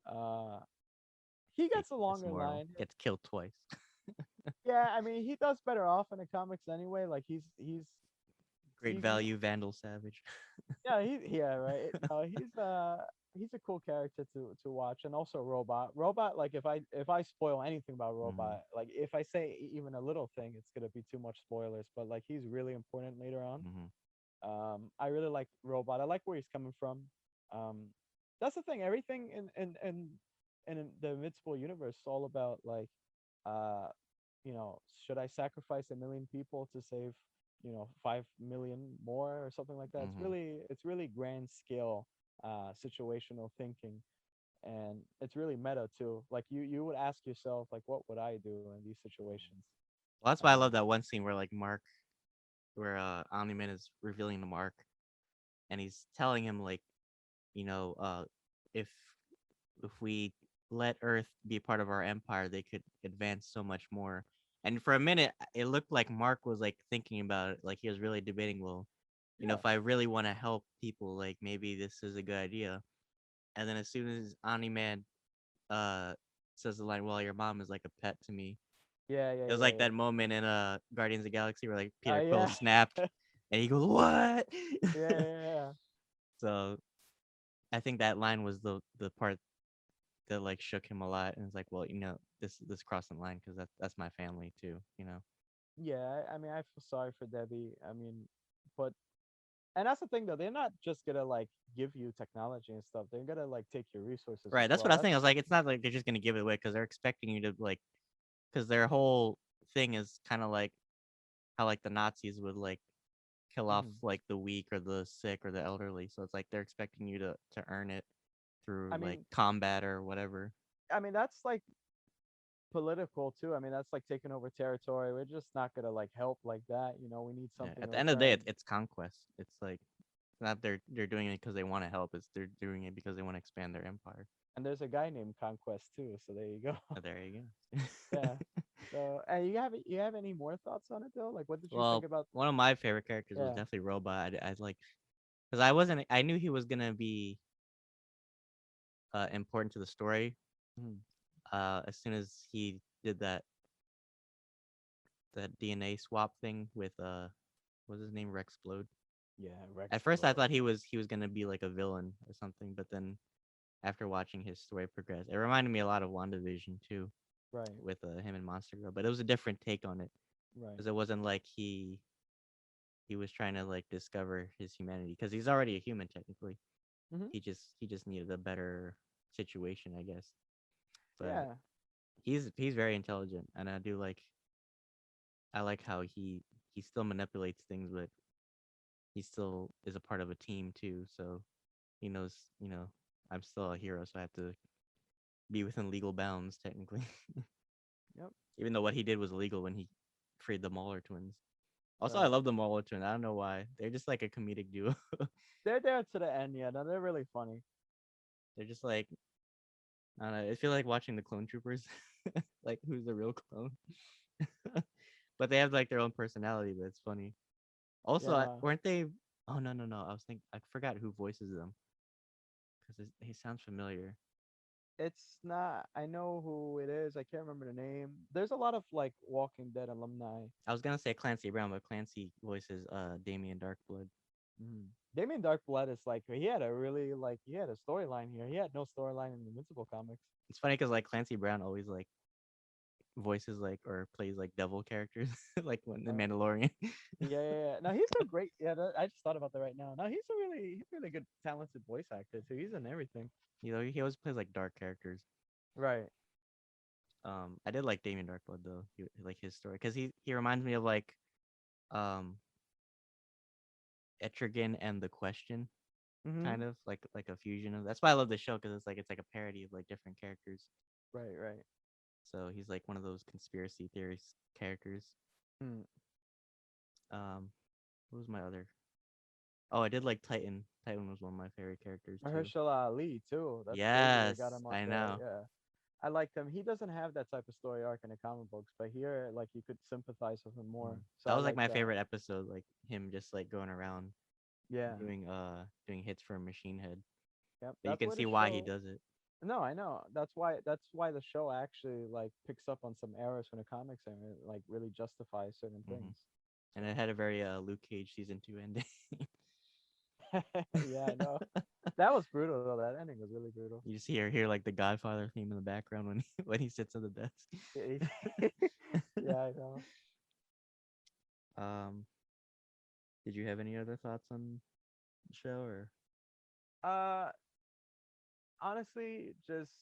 Uh, he Hate gets a this longer mortal line. gets killed twice. Yeah, I mean, he does better off in the comics anyway. Like Great he's value, Vandal Savage. yeah, yeah, right. No, he's a cool character to watch, and also Robot. Robot, like if I spoil anything about Hmm. Robot, like if I say even a little thing, it's gonna be too much spoilers. But like he's really important later on. Hmm. I really like Robot. I like where he's coming from. Um, that's the thing. Everything in the Invincible universe is all about like, uh, should I sacrifice 1 million people to save 5 million more or something like that? Hmm. It's really grand scale, situational thinking, and it's really meta too. Like you would ask yourself like, what would I do in these situations? Well, that's why I Um, love that one scene where like Mark, where Omni Man is revealing to Mark, and he's telling him like, you know, if we let Earth be a part of our empire, they could advance so much more. And for a minute, it looked like Mark was like thinking about it, like he was really debating. Well, yeah, if I really want to help people, like maybe this is a good idea. and then as soon as Ani Man uh says the line, "Well, your mom is like a pet to me." Yeah, yeah, It was yeah, like yeah. that moment in Guardians of the Galaxy where like Peter Quill Yeah. snapped, and he goes, "What?" Yeah, yeah, yeah. So I think that line was the part that like shook him a lot, and it's like, well, this crossing the line because that's my family too. Yeah, I mean, I feel sorry for Debbie. I mean, but and that's the thing though. They're not just gonna like give you technology and stuff. They're gonna like take your resources as Right, that's well. what I was That's thinking. I was like, it's not like they're just gonna give it away because they're expecting you to like, because their whole thing is kind of like how like the Nazis would like kill off mhm. like the weak or the sick or the elderly. So it's like they're expecting you to earn it through I like mean, combat or whatever. that's like political too. I mean, that's like taking over territory. We're just not gonna like help like that. We need Yeah. something At in the end of the day, return. it's conquest. It's like it's not they're doing it because they want to help. It's they're doing it because they want to expand their empire. And there's a guy named Conquest too. So there you go. There you go. Yeah. So, and you have any more thoughts on it though? Like, what did you think Well, about? one of my favorite characters was Yeah. definitely Robot. I like because I knew he was gonna be important to the story. Mhm. As soon as he did that DNA swap thing with what was his name, Rexplode. Yeah, At first, I Rexplode. thought he was gonna be like a villain or something, but then after watching his story progress, it reminded me a lot of WandaVision too, Right. with him and Monster Girl. But it was a different take on it Right. because it wasn't like he was trying to like discover his humanity because he's already a human technically. Hmm. He just needed a better situation, I guess. But Yeah. he's very intelligent, and I like how he still manipulates things, but he still is a part of a team too. So he knows, I'm still a hero, so I have to be within legal bounds technically. Yep. Even though what he did was illegal when he freed the Mauler twins. Also, I Right. love the Mauler twins. I don't know why. They're just like a comedic duo. They're there to the end. Yeah. No, they're really funny. They're just like I don't know. I feel like watching the Clone Troopers, like who's the real clone. But they have like their own personality. But it's funny. Also, Yeah. weren't they? Oh no! I forgot who voices them because he sounds familiar. It's not. I know who it is. I can't remember the name. There's a lot of like Walking Dead alumni. I was gonna say Clancy Brown, but Clancy voices Damien Darkblood. Mm. Damien Darkblood is like he had a storyline here. He had no storyline in the Invincible comics. It's funny because like Clancy Brown always like voices like or plays like devil characters, like when the Uh, Mandalorian. yeah, yeah, yeah. No, he's a great. Yeah, I just thought about that right now. No, he's really good, talented voice actor too. He's in everything. He always plays like dark characters. Right. I did like Damien Darkblood though. Like his story because he reminds me of like um Etrigan and the Question, Mm-hmm. kind of like a fusion of. That's why I love the show because it's like a parody of like different characters. Right. Right. So he's like one of those conspiracy theories characters. Mm. Um, what was my other? Oh, I did like Titan. Titan was one of my favorite characters too. Mahershala Ali too. That's crazy. They got Yes, him up I there. know. Yeah. I liked him. He doesn't have that type of story arc in the comic books, but here, like, you could sympathize with him more. Mm. So That I was like like my that. favorite episode, like him just like going around Yeah. doing hits for Machine Head. Yep. But you That's can where the see why he show. does it. No, I know. That's why the show actually like picks up on some errors from the comics and like really justifies certain Hmm. things. And it had a very Luke Cage season 2 ending. So yeah, I know. That was brutal though. That ending was really brutal. You just hear like the Godfather theme in the background when he when he sits at the desk. Yeah, I know. um, did you have any other thoughts on the show or? Uh, Honestly, just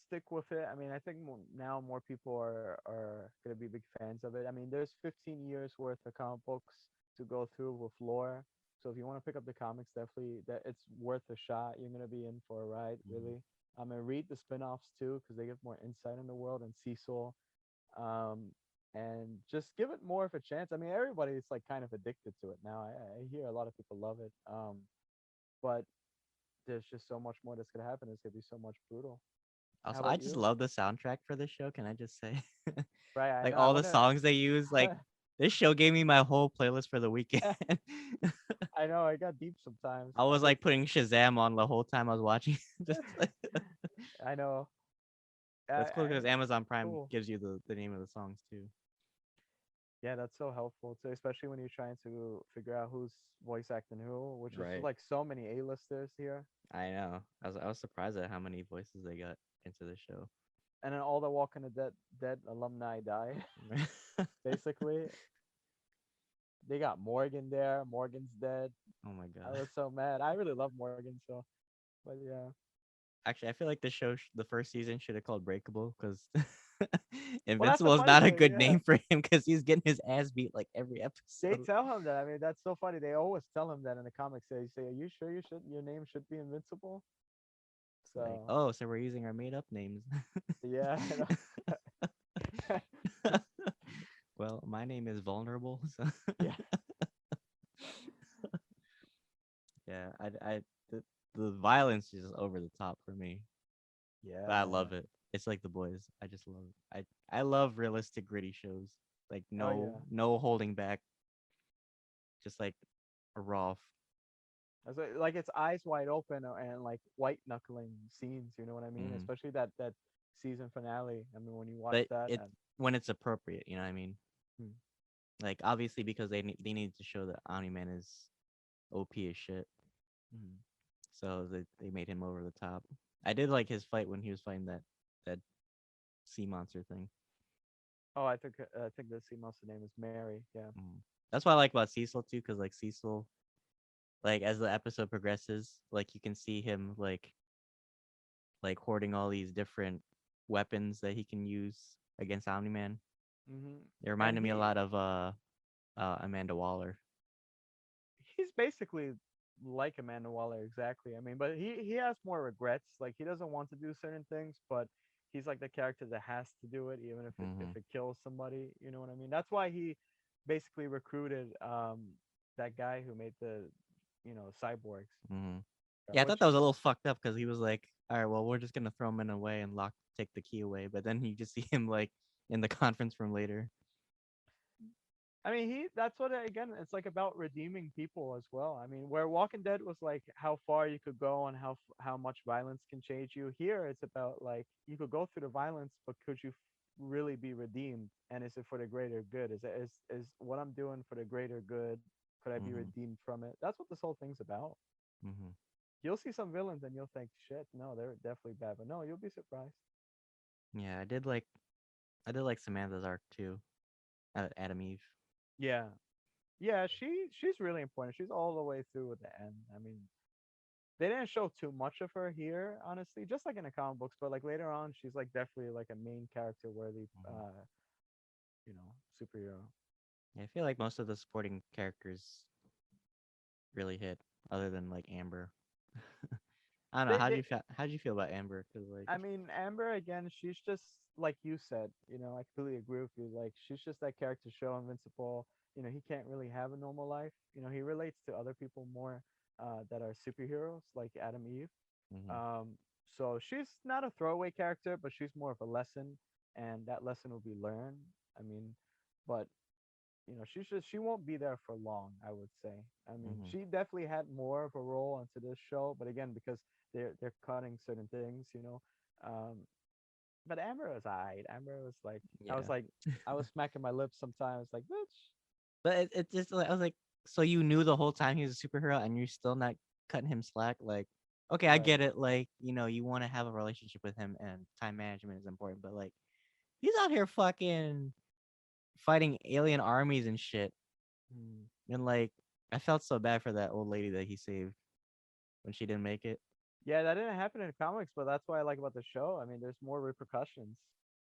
stick with it. I mean, I think now more people are gonna be big fans of it. I mean, there's 15 years worth of comic books to go through with lore. So if you want to pick up the comics, definitely that it's worth a shot. You're gonna be in for a ride, Mhm. really. I'm gonna read the spin-offs too because they give more insight in the world and Cecil. Um, and just give it more of a chance. I mean, everybody's like kind of addicted to it now. I hear a lot of people love it. But there's just so much more that's gonna happen. It's gonna be so much brutal. How Also, I about just you? love the soundtrack for this show. Can I just say, Right, I like know. I all the wanna. songs they use, like This show gave me my whole playlist for the weekend. I know I got deep sometimes. I I was mean, like putting Shazam on the whole time I was watching. Just like, I know. that's cool because Amazon Prime Cool. gives you the name of the songs too. Yeah, that's so helpful too, especially when you're trying to figure out who's voice acting who, which is Right. like so many A-listers here. I know. I was surprised at how many voices they got into the show. And then all the Walking the Dead alumni died. Basically, they got Morgan there. Morgan's dead. Oh my I god. was so mad. I really love Morgan, so but yeah. Actually, I feel like the show, the first season, should have called Breakable because Well, that's the Invincible is funny not a thing. good Yeah, name for him because he's getting his ass beat like every they episode. tell him that. I mean, that's so funny. They always tell him that in the comics. They say, "Are you sure your name should be Invincible?" It's like, So oh, so we're using our made up names. yeah, Well, my name is Vulnerable. So yeah, yeah, the, the violence is just over the top for me, yeah, but I man. love it. It's like The Boys. I just love it. I love realistic, gritty shows. Like Oh yeah. no holding back. Just like a raw. Like it's eyes wide open and like white knuckling scenes. You know what I mean? Mm. Especially that season finale. I mean, when you watch But that it's and when it's appropriate. You know what I mean? hmm, Like obviously because they need to show that Omni Man is OP as shit. hmm. So they made him over the top. I did like his fight when he was fighting that sea monster thing. Oh, I think the sea monster name is Mary. Yeah. Mm. That's what I like about Cecil too, because like Cecil, like as the episode progresses, like you can see him like hoarding all these different weapons that he can use against Omni Man. It And reminded me a lot of Amanda Waller. he's basically like Amanda Waller exactly. I mean, but he has more regrets. Like he doesn't want to do certain things, but he's like the character that has to do it, even if Mm-hmm. it kills somebody. You know what I mean? That's why he basically recruited that guy who made the cyborgs, Mm-hmm. Yeah, I thought which that was a little fucked up because he was like, "All right, well, we're just gonna throw him in away and take the key away." But then you just see him like in the conference room later. I mean, that's what again, it's like about redeeming people as well. I mean, where Walking Dead was like how far you could go and how much violence can change you. Here it's about like you could go through the violence, but could you really be redeemed? And is it for the greater good? Is what I'm doing for the greater good? Could I be Mm-hmm. redeemed from it? That's what this whole thing's about. Mm-hmm. You'll see some villains and you'll think, shit, no, they're definitely bad. But no, you'll be surprised. Yeah, I did like Samantha's arc too. Adam Eve. Yeah. Yeah, she's really important. She's all the way through with the end. I mean, they didn't show too much of her here, honestly, just like in the comic books. But like later on, she's like definitely like a main character worthy, Mm-hmm. superhero. Yeah, I feel like most of the supporting characters really hit, other than like Amber. I don't know. They How'd you feel about Amber? Because like, I mean, Amber again, she's just like you said. I completely agree with you. Like she's just that character show Invincible. He can't really have a normal life. He relates to other people more that are superheroes, like Adam Eve. mm-hmm, Um, so she's not a throwaway character, but she's more of a lesson, and that lesson will be learned. I mean, but she won't be there for long, I would say. I mean, mm-hmm. she definitely had more of a role into this show, but again, because they're cutting certain things. Um, but Amber was alright. Amber was like, Yeah, I was smacking my lips sometimes, like, bitch. but it's just like I was like, so you knew the whole time he was a superhero, and you're still not cutting him slack. Like, okay, I Right. get it. Like, you want to have a relationship with him, and time management is important. But like, he's out here fucking fighting alien armies and shit. Mm. And like, I felt so bad for that old lady that he saved when she didn't make it. Yeah, that didn't happen in the comics, but that's what I like about the show. I mean, there's more repercussions,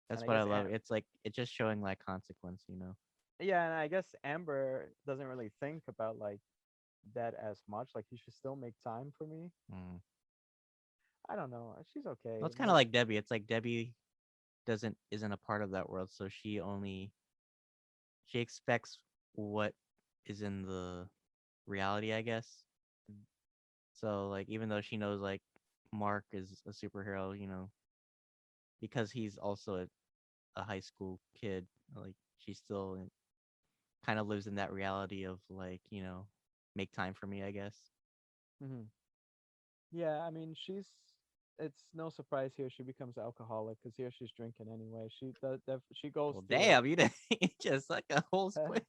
and That's I what I guess, love. It's like it's just showing like consequence. yeah, and I guess Amber doesn't really think about like that as much. Like, he should still make time for me. Mm. I don't know. She's Well, okay, it's kind of but like Debbie. It's like Debbie isn't a part of that world, so she expects what is in the reality, I guess. So like even though she knows like Mark is a superhero, because he's also a high school kid, like she's still kind of lives in that reality of like, make time for me, I guess. Hmm. Yeah, I mean, it's no surprise here she becomes alcoholic because here she's drinking anyway. She goes Well, through it. damn, you didn't just like a whole spoiler.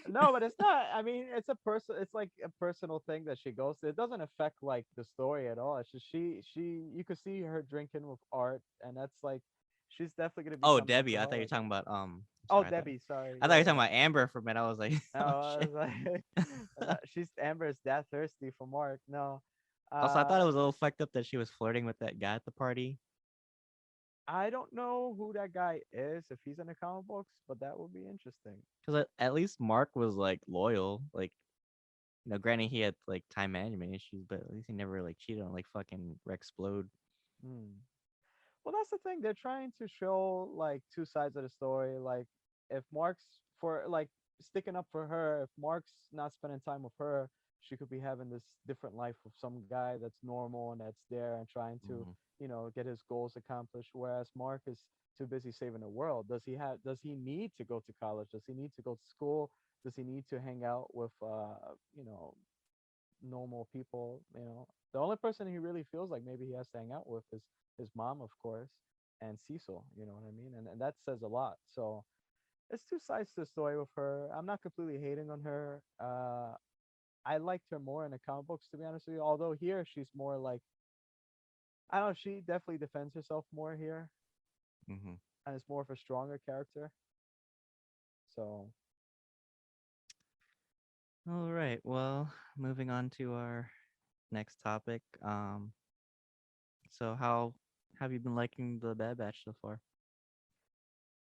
No, but it's not. I mean, it's like a personal thing that she goes through. It doesn't affect like the story at all. It's just you could see her drinking with art, and that's like she's definitely gonna Oh, become Debbie, I thought you were alcoholic. talking about Oh, sorry, I thought Debbie, sorry. I thought you were Yeah, talking about Amber for a minute. I was like, no, oh I shit. was like, no, she's Amber's that thirsty for Mark. No, Also, I thought uh, it was a little fucked up that she was flirting with that guy at the party. I don't know who that guy is if he's in the comic books, but that would be interesting. Because at least Mark was like loyal. Like, granted he had like time management issues, but at least he never like cheated on like fucking Rexplode. Hmm. Well, that's the thing. They're trying to show like two sides of the story. Like, if Mark's for like sticking up for her, if Mark's not spending time with her, she could be having this different life with some guy that's normal and that's there and trying to, Mm-hmm. get his goals accomplished. Whereas Mark is too busy saving the world. Does he need to go to college? Does he need to go to school? Does he need to hang out with normal people? The only person he really feels like maybe he has to hang out with is his mom, of course, and Cecil. You know what I mean? And that says a lot. So it's two sides to the story with her. I'm not completely hating on her. I liked her more in the comic books, to be honest with you. Although here she's more like, I don't know, she definitely defends herself more here, Mm-hmm. and is more of a stronger character. So All right. Well, moving on to our next topic. So how have you been liking the Bad Batch so far?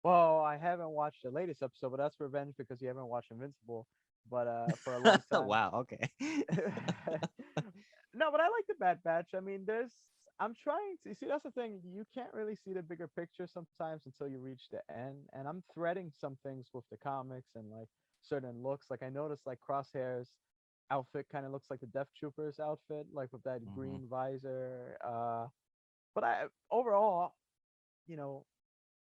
well, I haven't watched the latest episode, but that's revenge because you haven't watched Invincible. But for a long time, Wow. Okay. no, but I like the Bad Batch. I mean, I'm trying to see. That's the thing. You can't really see the bigger picture sometimes until you reach the end. And I'm threading some things with the comics and like certain looks. Like I noticed, like Crosshair's outfit kind of looks like the Death Troopers outfit, like with that Mm-hmm. green visor. But I overall, you know,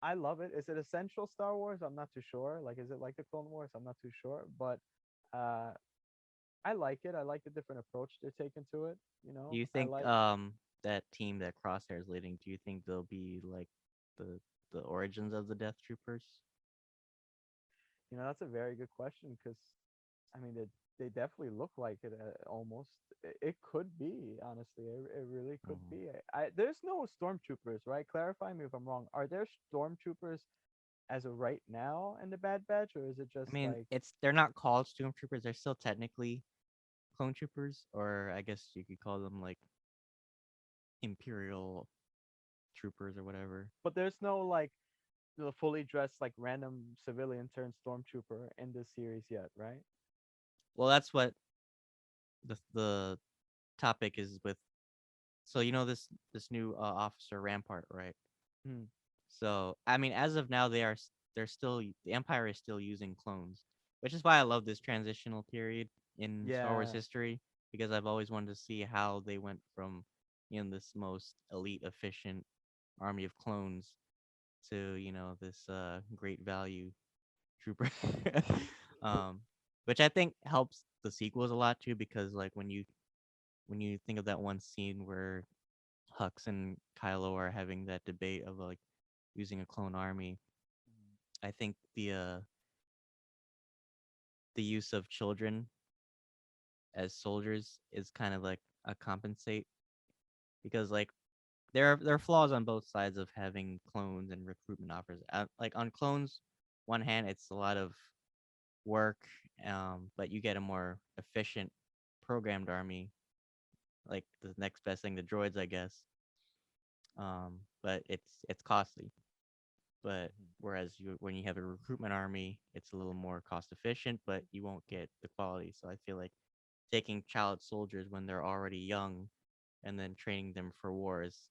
I love it. Is it essential Star Wars? I'm not too sure. Like, is it like the Clone Wars? I'm not too sure. But uh, I like it. I like the different approach they're taking to it. Do you I think like, that team that Crosshair is leading, do you think they'll be like the the origins of the Death Troopers? that's a very good question because, I mean, they definitely look like it almost. It could be, honestly. It really could Mm. be. There's no stormtroopers, right? Clarify me if I'm wrong. Are there stormtroopers as of right now in the Bad Batch, or is it I just mean, like, they're not called Stormtroopers. They're still technically clone troopers, or I guess you could call them like Imperial troopers or whatever. but there's no like the fully dressed like random civilian turned stormtrooper in this series yet, right? Well, that's what the topic is with. So this new officer Rampart, right? Hmm. So I mean, as of now, they're still the Empire is still using clones, which is why I love this transitional period in Star Wars Yeah. history because I've always wanted to see how they went from this most elite, efficient army of clones to this great value trooper, um, which I think helps the sequels a lot too because like when you think of that one scene where Hux and Kylo are having that debate of like using a clone army. I think the use of children as soldiers is kind of like a compensate because like there are flaws on both sides of having clones and recruitment offers. Like on clones, one hand it's a lot of work, but you get a more efficient programmed army. Like the next best thing, the droids, I guess. But it's costly. But Mhm. whereas when you have a recruitment army, it's a little more cost efficient, but you won't get the quality. So I feel like taking child soldiers when they're already young and then training them for war is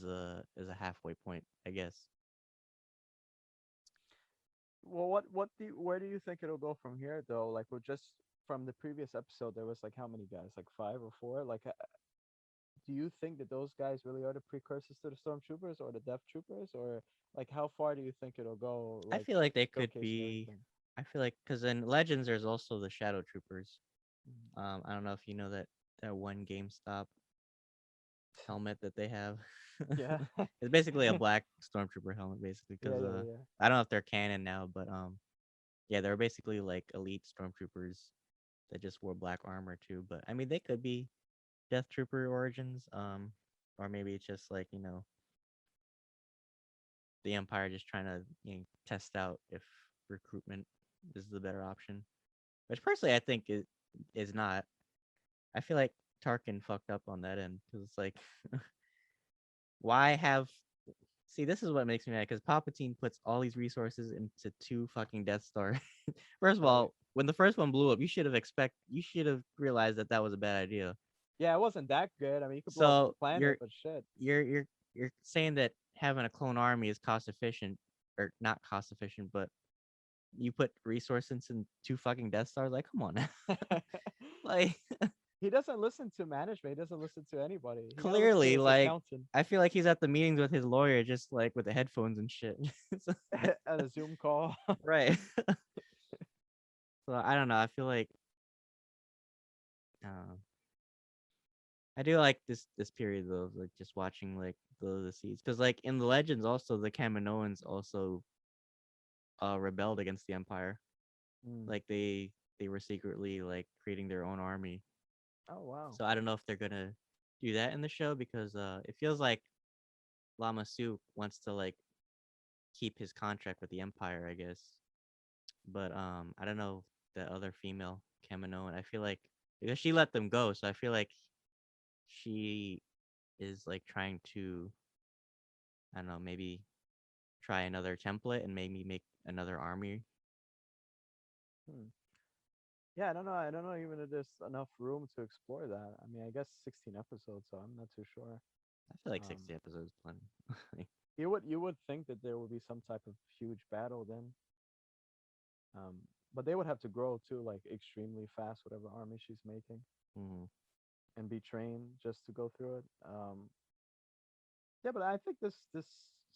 a halfway point, I guess. Well, where do you think it'll go from here though? Like, we're just from the previous episode, there was like how many guys? Like five or four? Like, do you think that those guys really are the precursors to the stormtroopers or the death troopers, or like how far do you think it'll go? I Like feel like they could showcasing be everything. I feel like because in Legends there's also the Shadow Troopers. Mm. I don't know if you know that one GameStop helmet that they have. Yeah. It's basically a black stormtrooper helmet, basically. Yeah, Because yeah, yeah. I don't know if they're canon now, but yeah, they're basically like elite stormtroopers that just wore black armor too. But I mean, they could be Death Trooper origins, or maybe it's just like the Empire just trying to test out if recruitment is the better option. Which personally I think it is not. I feel like Tarkin fucked up on that end because it's like, why have? See, this is what makes me mad because Palpatine puts all these resources into two fucking Death Star. First of Right. all, when the first one blew up, you should have realized that that was a bad idea. Yeah, it wasn't that good. I mean, you could blow up the So planet, but shit. you're saying that having a clone army is cost efficient or not cost efficient, but you put resources in two fucking Death Stars. Like, come on, like He doesn't listen to management. He doesn't listen to anybody. He gotta listen to clearly, his like accountant I feel like he's at the meetings with his lawyer, just like with the headphones and shit. So- at a Zoom call. right. So I don't know. I feel like uh, I do like this period though, of, like just watching like the seeds, because like in the Legends, also the Kaminoans also rebelled against the Empire. Mm. Like they were secretly like creating their own army. Oh wow. So I don't know if they're gonna do that in the show because it feels like Lama Su wants to like keep his contract with the Empire, I guess. But I don't know the other female Kaminoan. I feel like because she let them go, so I feel like she is like trying to, I don't know, maybe try another template and maybe make another army. Hmm. Yeah, I don't know. I don't know even if there's enough room to explore that. I mean, I guess 16 episodes, so I'm not too sure. I feel like Um, 60 episodes is plenty. you would think that there would be some type of huge battle then. Um, but they would have to grow too, like extremely fast, whatever army she's making, Mm-hmm. and be trained just to go through it. Yeah, but I think this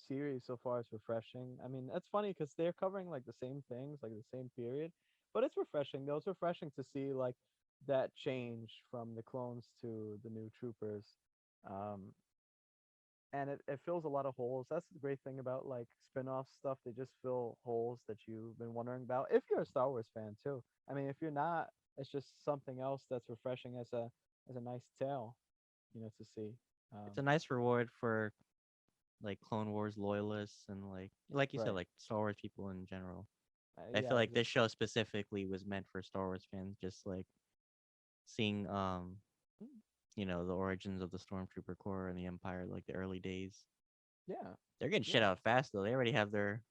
series so far is refreshing. I mean, it's funny because they're covering like the same things, like the same period, but it's refreshing. Though it's refreshing to see like that change from the clones to the new troopers. Um, and it fills a lot of holes. That's the great thing about like spin-off stuff. They just fill holes that you've been wondering about. If you're a Star Wars fan too. I mean, if you're not, it's just something else that's refreshing as a nice tale, to see. It's a nice reward for like Clone Wars loyalists and like you said, Right. like Star Wars people in general. I Yeah, feel like this exactly. show specifically was meant for Star Wars fans, just like seeing the origins of the Stormtrooper Corps and the Empire, like the early days. Yeah. They're getting shit Yeah. out fast though. They already have their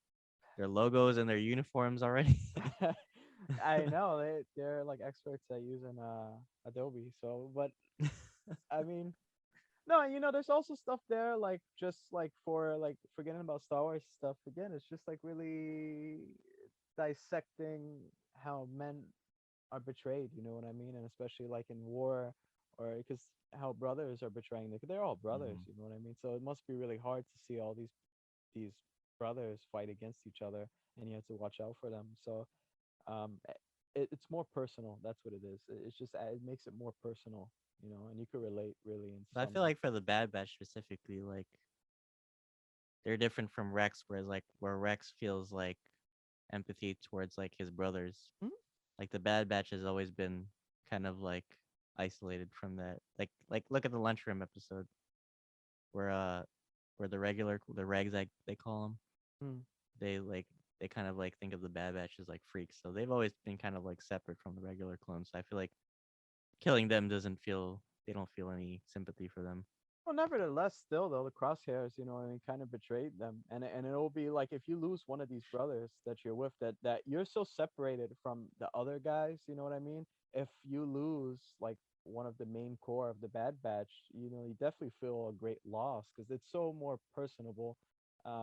logos and their uniforms already. I know they're like experts at using Adobe. So, but I mean, no, there's also stuff there like just like for like forgetting about Star Wars stuff again. It's just like really dissecting how men are betrayed. You know what I mean? And especially like in war, or because how brothers are betraying. They're all brothers. Hmm. You know what I mean? So it must be really hard to see all these brothers fight against each other, and you have to watch out for them. So it's more personal. That's what it is. It's just it makes it more personal, and you could relate really in But I some. feel like for the Bad Batch specifically, like they're different from Rex, whereas like where Rex feels like empathy towards like his brothers. Mhm. Like the Bad Batch has always been kind of like isolated from that. Like look at the lunchroom episode where the regs like they call them, Mm. they like they kind of like think of the Bad Batch as like freaks. So they've always been kind of like separate from the regular clones. So I feel like killing them doesn't feel they don't feel any sympathy for them. Well, nevertheless, still though the crosshairs, I mean, kind of betrayed them, and it'll be like if you lose one of these brothers that you're with, that you're so separated from the other guys. You know what I mean? If you lose like one of the main core of the Bad Batch, you definitely feel a great loss because it's so more personable,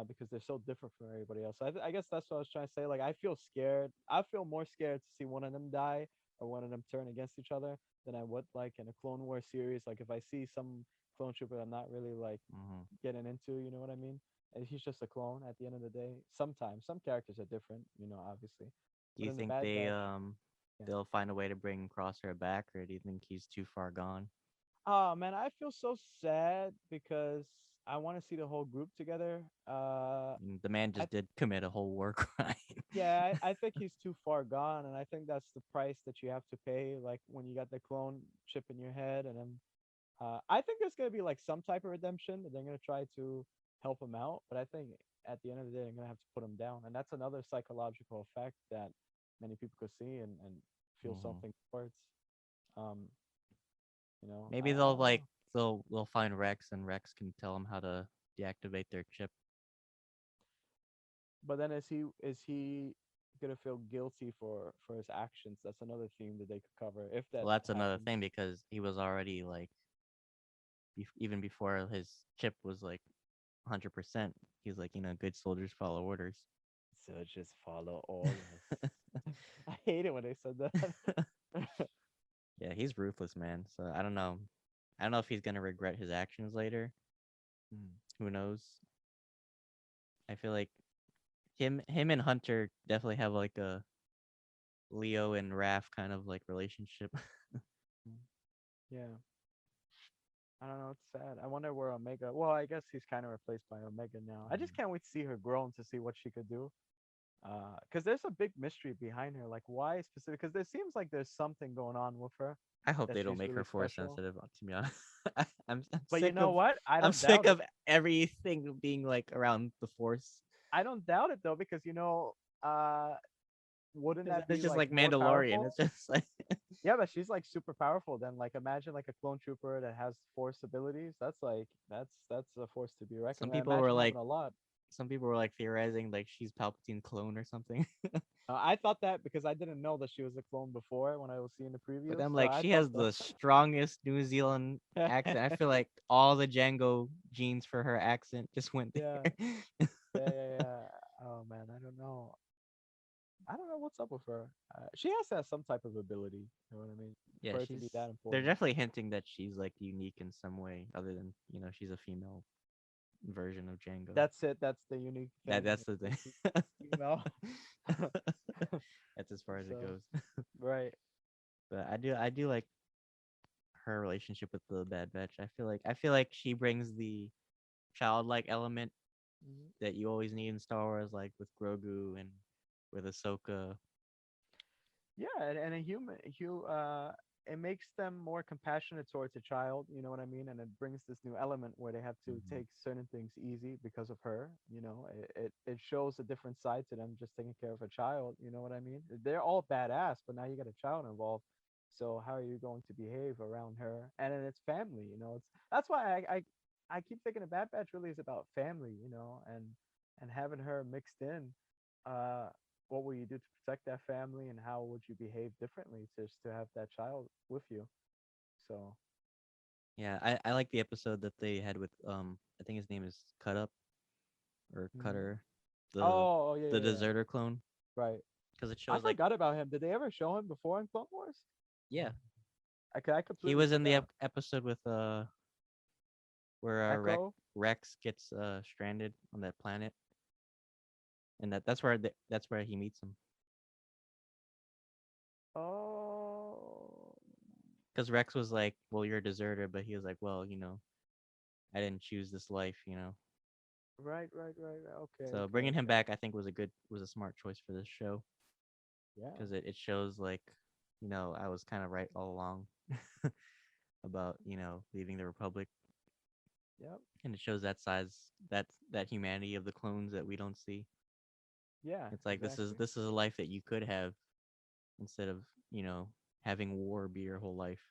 because they're so different from everybody else. So I guess that's what I was trying to say. Like I feel scared. I feel more scared to see one of them die or one of them turn against each other than I would like in a Clone War series. Like if I see some clone trooper I'm not really like Hmm. getting into, you know what I mean? And he's just a clone at the end of the day. Sometimes some characters are different, obviously. Do But you in the think Bad they Batch, yeah. they'll find a way to bring Crosshair back, or do you think he's too far gone? Oh man, I feel so sad because I want to see the whole group together. The man I just did commit a whole war crime. Yeah, I think he's too far gone, and I think that's the price that you have to pay. Like when you got the clone chip in your head, and then I think there's gonna be like some type of redemption. That they're gonna try to help him out, but I think at the end of the day, they're gonna have to put him down, and that's another psychological effect that many people could see and feel Mhm. something towards. Um, I, Maybe I they'll don't like know. they'll find Rex, and Rex can tell them how to deactivate their chip. But then is he gonna feel guilty for his actions? That's another theme that they could cover if that Well, that's another happens. thing because he was already like even before his chip was like 100%. He's like, good soldiers follow orders. So just follow orders. I hate it when they said that. Yeah, he's ruthless, man. So I don't know. I don't know if he's gonna regret his actions later. Mm. Who knows? I feel like him and Hunter definitely have like a Leo and Raph kind of like relationship. Mm. Yeah, I don't know. It's sad. I wonder where Omega. Well, I guess he's kind of replaced by Omega now. I just Mhm. can't wait to see her grow and to see what she could do. Because there's a big mystery behind her. Like, why specific? Because there seems like there's something going on with her I hope that they don't she's make her really force special. sensitive. To be honest, I'm But you sick know of what? I I'm don't sick doubt it. of everything being like around the force. I don't doubt it though, because wouldn't Because that it's be just like like more Mandalorian. powerful? It's just like Yeah, but she's like super powerful. Then like imagine like a clone trooper that has force abilities. That's a force to be reckoned some with. people were Imagine like having a lot. some people were like theorizing like she's Palpatine's clone or something. I thought that because I didn't know that she was a clone before when I was seeing the But previews. I'm So like, I she thought has that. the strongest New Zealand accent. I feel like all the Django genes for her accent just went Yeah, there. yeah. Oh man, I don't know. I don't know what's up with her. She has to have some type of ability. You know what I mean? Yeah, For it to be that they're important. definitely hinting that she's like unique in some way, other than she's a female version of Django. That's it. That's the unique thing. That's the thing. She's female. That's as far as it So goes. right. But I do like her relationship with the Bad Batch. I feel like she brings the childlike element Mhm. that you always need in Star Wars, like with Grogu and with Ahsoka. Yeah, and a human, it makes them more compassionate towards a child. You know what I mean? And it brings this new element where they have to Mhm. take certain things easy because of her. It shows a different side to them just taking care of a child. You know what I mean? They're all badass, but now you got a child involved. So how are you going to behave around her? And then it's family. It's that's why I keep thinking the Bad Batch really is about family. And having her mixed in. What will you do to protect that family, and how would you behave differently just to have that child with you? So Yeah, I like the episode that they had with I think his name is Cut Up or mhm. Cutter, the Oh, yeah, the yeah, yeah. deserter clone, Right. because it I shows like forgot about him. Did they ever show him before in Clone Wars? yeah, I he completely was in the forgot. episode with where Echo. Rex gets stranded on that planet, and that's where he meets him. Oh, Because Rex was like, "Well, you're a deserter," but he was like, "Well, I didn't choose this life." right. Okay, So okay, bringing him okay. back, I think was a smart choice for this show Yeah. because it shows like, I was kind of right all along about leaving the Republic, Yep. and it shows that size, that humanity of the clones that we don't see. Yeah. It's like this is Exactly. this is a life that you could have instead of you know having war be your whole life.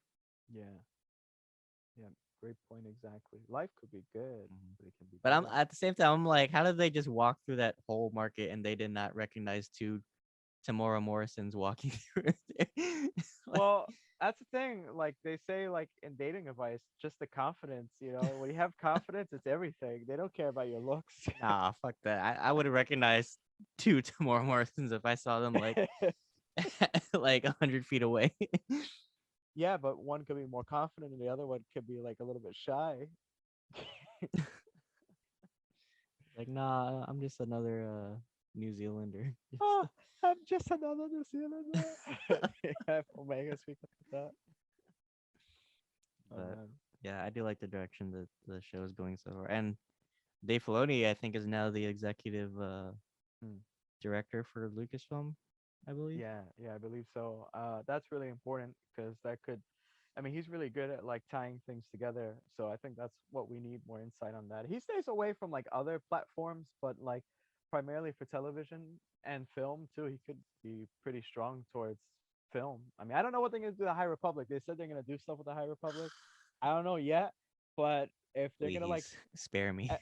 Yeah. Yeah. Great point. Exactly. Life could be good, Mhm. but it can be But I'm better. at the same time, I'm like, how did they just walk through that whole market and they did not recognize two Tamora Morrisons walking through there? Like, Well, that's the thing. Like they say, like in dating advice, just the confidence. When you have confidence, it's everything. They don't care about your looks. nah, fuck that. I would have recognized two Tamora Morrisons if I saw them like like 100 feet away. Yeah, but one could be more confident, and the other one could be like a little bit shy. Like, nah, I'm just another. New Zealander. Oh, I'm just another New Zealander. They have Omega speaking like that. Oh But man. yeah, I do like the direction that the show is going so far. And Dave Filoni, I think, is now the executive Hmm. director for Lucasfilm, I believe. Yeah, yeah, I believe so. That's really important because that could, I mean, he's really good at like tying things together. So I think that's what we need more insight on that. He stays away from like other platforms, but like primarily for television and film too, he could be pretty strong towards film. I mean, I don't know what they're gonna do with the High Republic. They said they're gonna do stuff with the High Republic. I don't know yet, but if they're gonna like Please spare me. uh,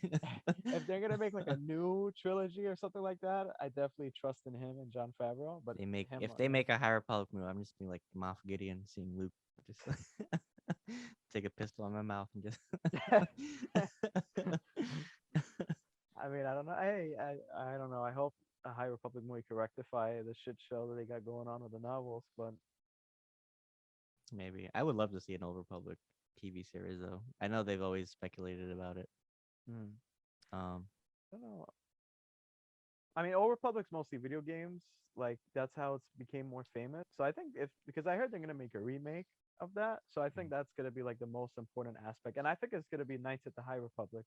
if they're gonna make like a new trilogy or something like that, I definitely trust in him and John Favreau. But They make him, if they make a High Republic movie, I'm just being like Moff Gideon seeing Luke just take a pistol in my mouth and just yeah. I mean, I don't know. Hey, I don't know. I hope a High Republic movie could rectify the shit show that they got going on with the novels. But maybe I would love to see an Old Republic TV series though. I know they've always speculated about it. mm, Um, I don't know. I mean, Old Republic's mostly video games. Like that's how it's became more famous. So I think if because I heard they're gonna make a remake of that, so I think that's gonna be like the most important aspect. And I think it's gonna be Knights of the High Republic.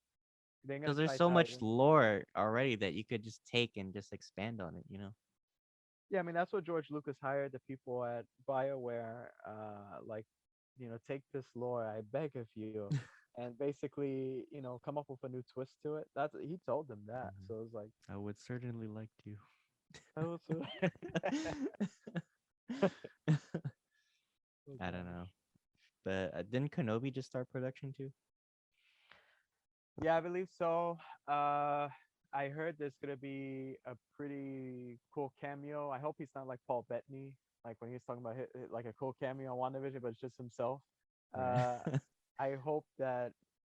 They're gonna because there's try so tie it much in. lore already that you could just take and just expand on it. You know. Yeah, I mean that's what George Lucas hired the people at BioWare, like, take this lore, I beg of you, and basically, come up with a new twist to it. That's he told them that, Mhm. so it's like, I would certainly like to. oh, so oh I don't gosh. know, but didn't Kenobi just start production too? Yeah, I believe so. I heard there's gonna be a pretty cool cameo. I hope he's not like Paul Bettany, like when he was talking about like a cool cameo on WandaVision, but it's just himself. Right. Uh, I hope that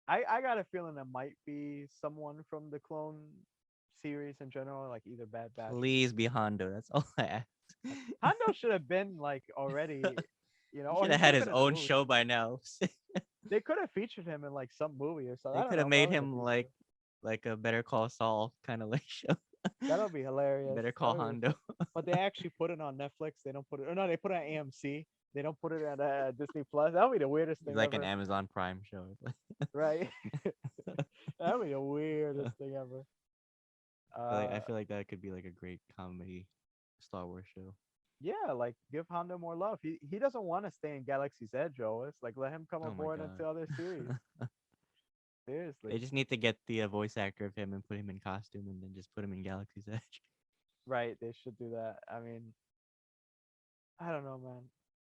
I got a feeling there might be someone from the clone series in general, like either Bad Batch or Please something be like that. Hondo. That's all I ask. Hondo should have been like already, He or should he have should had have his been in the own movie. show by now. They could have featured him in like some movie or something. They I don't could have know, made probably in the him future. like a Better Call Saul kind of like show. That'll be hilarious. Better Call That'll be Hondo. fun. But they actually put it on Netflix. They don't put it, or no, they put it on AMC. They don't put it at Disney Plus. That'll be the weirdest He's thing like an ever, Amazon Prime show. right? That'll be the weirdest thing ever. I Uh, feel like that could be like a great comedy Star Wars show. yeah, like give Honda more love. He doesn't want to stay in Galaxy's Edge, always. Like let him come Oh my aboard into other series. god. They Seriously, just need to get the voice actor of him and put him in costume and then just put him in Galaxy's Edge. right? They should do that. I mean, I don't know, man,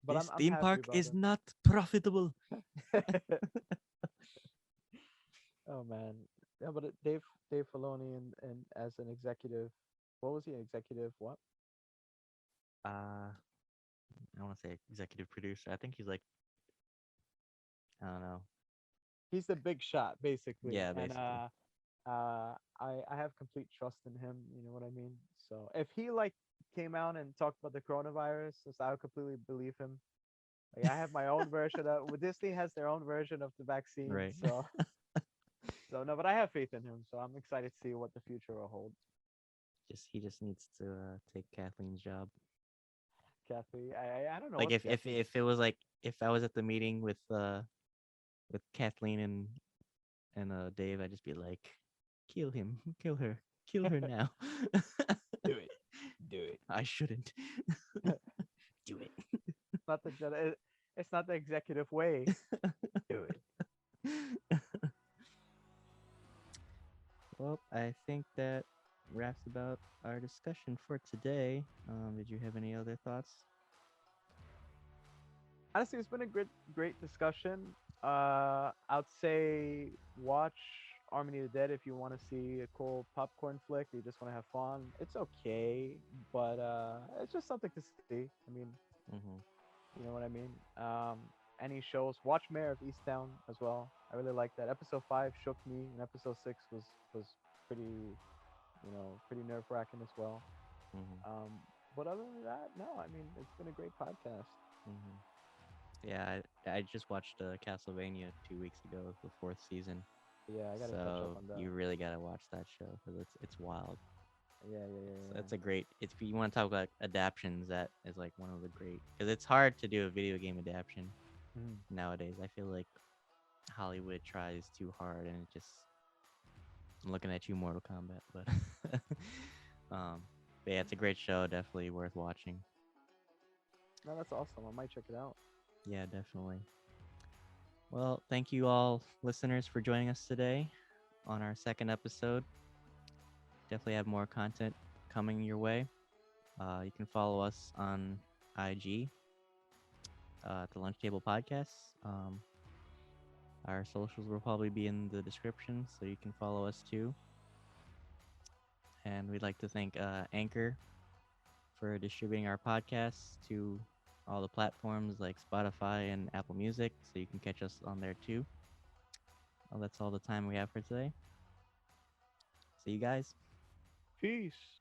but I'm This I'm theme happy park about is not profitable. him. Oh man, yeah, but Dave Filoni and as an executive, what was he executive? What? uh I want to say executive producer. I think he's like, I don't know. He's the big shot basically, Yeah, and basically. I have complete trust in him. You know what I mean? So if he like came out and talked about the coronavirus, so I would completely believe him. Like I have my own version of. Well, Disney has their own version of the vaccine, Right. so no, but I have faith in him. So I'm excited to see what the future will hold. Just he just needs to take Kathleen's job. Kathy, I don't know Like what's Kathy. if it was like if I was at the meeting with Kathleen and Dave, I'd just be like, kill him, kill her now. Do it. Do it. I shouldn't. Do it. Not the it's not the executive way. Do it. Well, I think that wraps about our discussion for today. Did you have any other thoughts? Honestly, it's been a great discussion. I'd say watch Army of the Dead if you want to see a cool popcorn flick. You just want to have fun. It's okay, but it's just something to see. I mean, Mm-hmm. you know what I mean. Any shows? Watch Mayor of Easttown as well. I really like that. Episode 5 shook me, and episode 6 was pretty, pretty nerve wracking as well. Mm-hmm. Um, but other than that, no. I mean, it's been a great podcast. Mm-hmm. Yeah, I just watched Castlevania 2 weeks ago, the fourth season. Yeah, I gotta catch up So on that. you really gotta watch that show because it's wild. Yeah, yeah, yeah, So yeah. that's a great. If you want to talk about adaptions, that is like one of the great. Because it's hard to do a video game adaptation Mhm. nowadays. I feel like Hollywood tries too hard, and it just. I'm looking at you, Mortal Kombat, but um, but yeah, it's a great show. Definitely worth watching. No, that's awesome. I might check it out. Yeah, definitely. Well, thank you all listeners for joining us today on our second episode. Definitely have more content coming your way. You can follow us on IG, the Lunch Table Podcast. Our socials will probably be in the description, so you can follow us too. And we'd like to thank Anchor for distributing our podcasts to all the platforms like Spotify and Apple Music, so you can catch us on there too. Well, that's all the time we have for today. See you guys. Peace.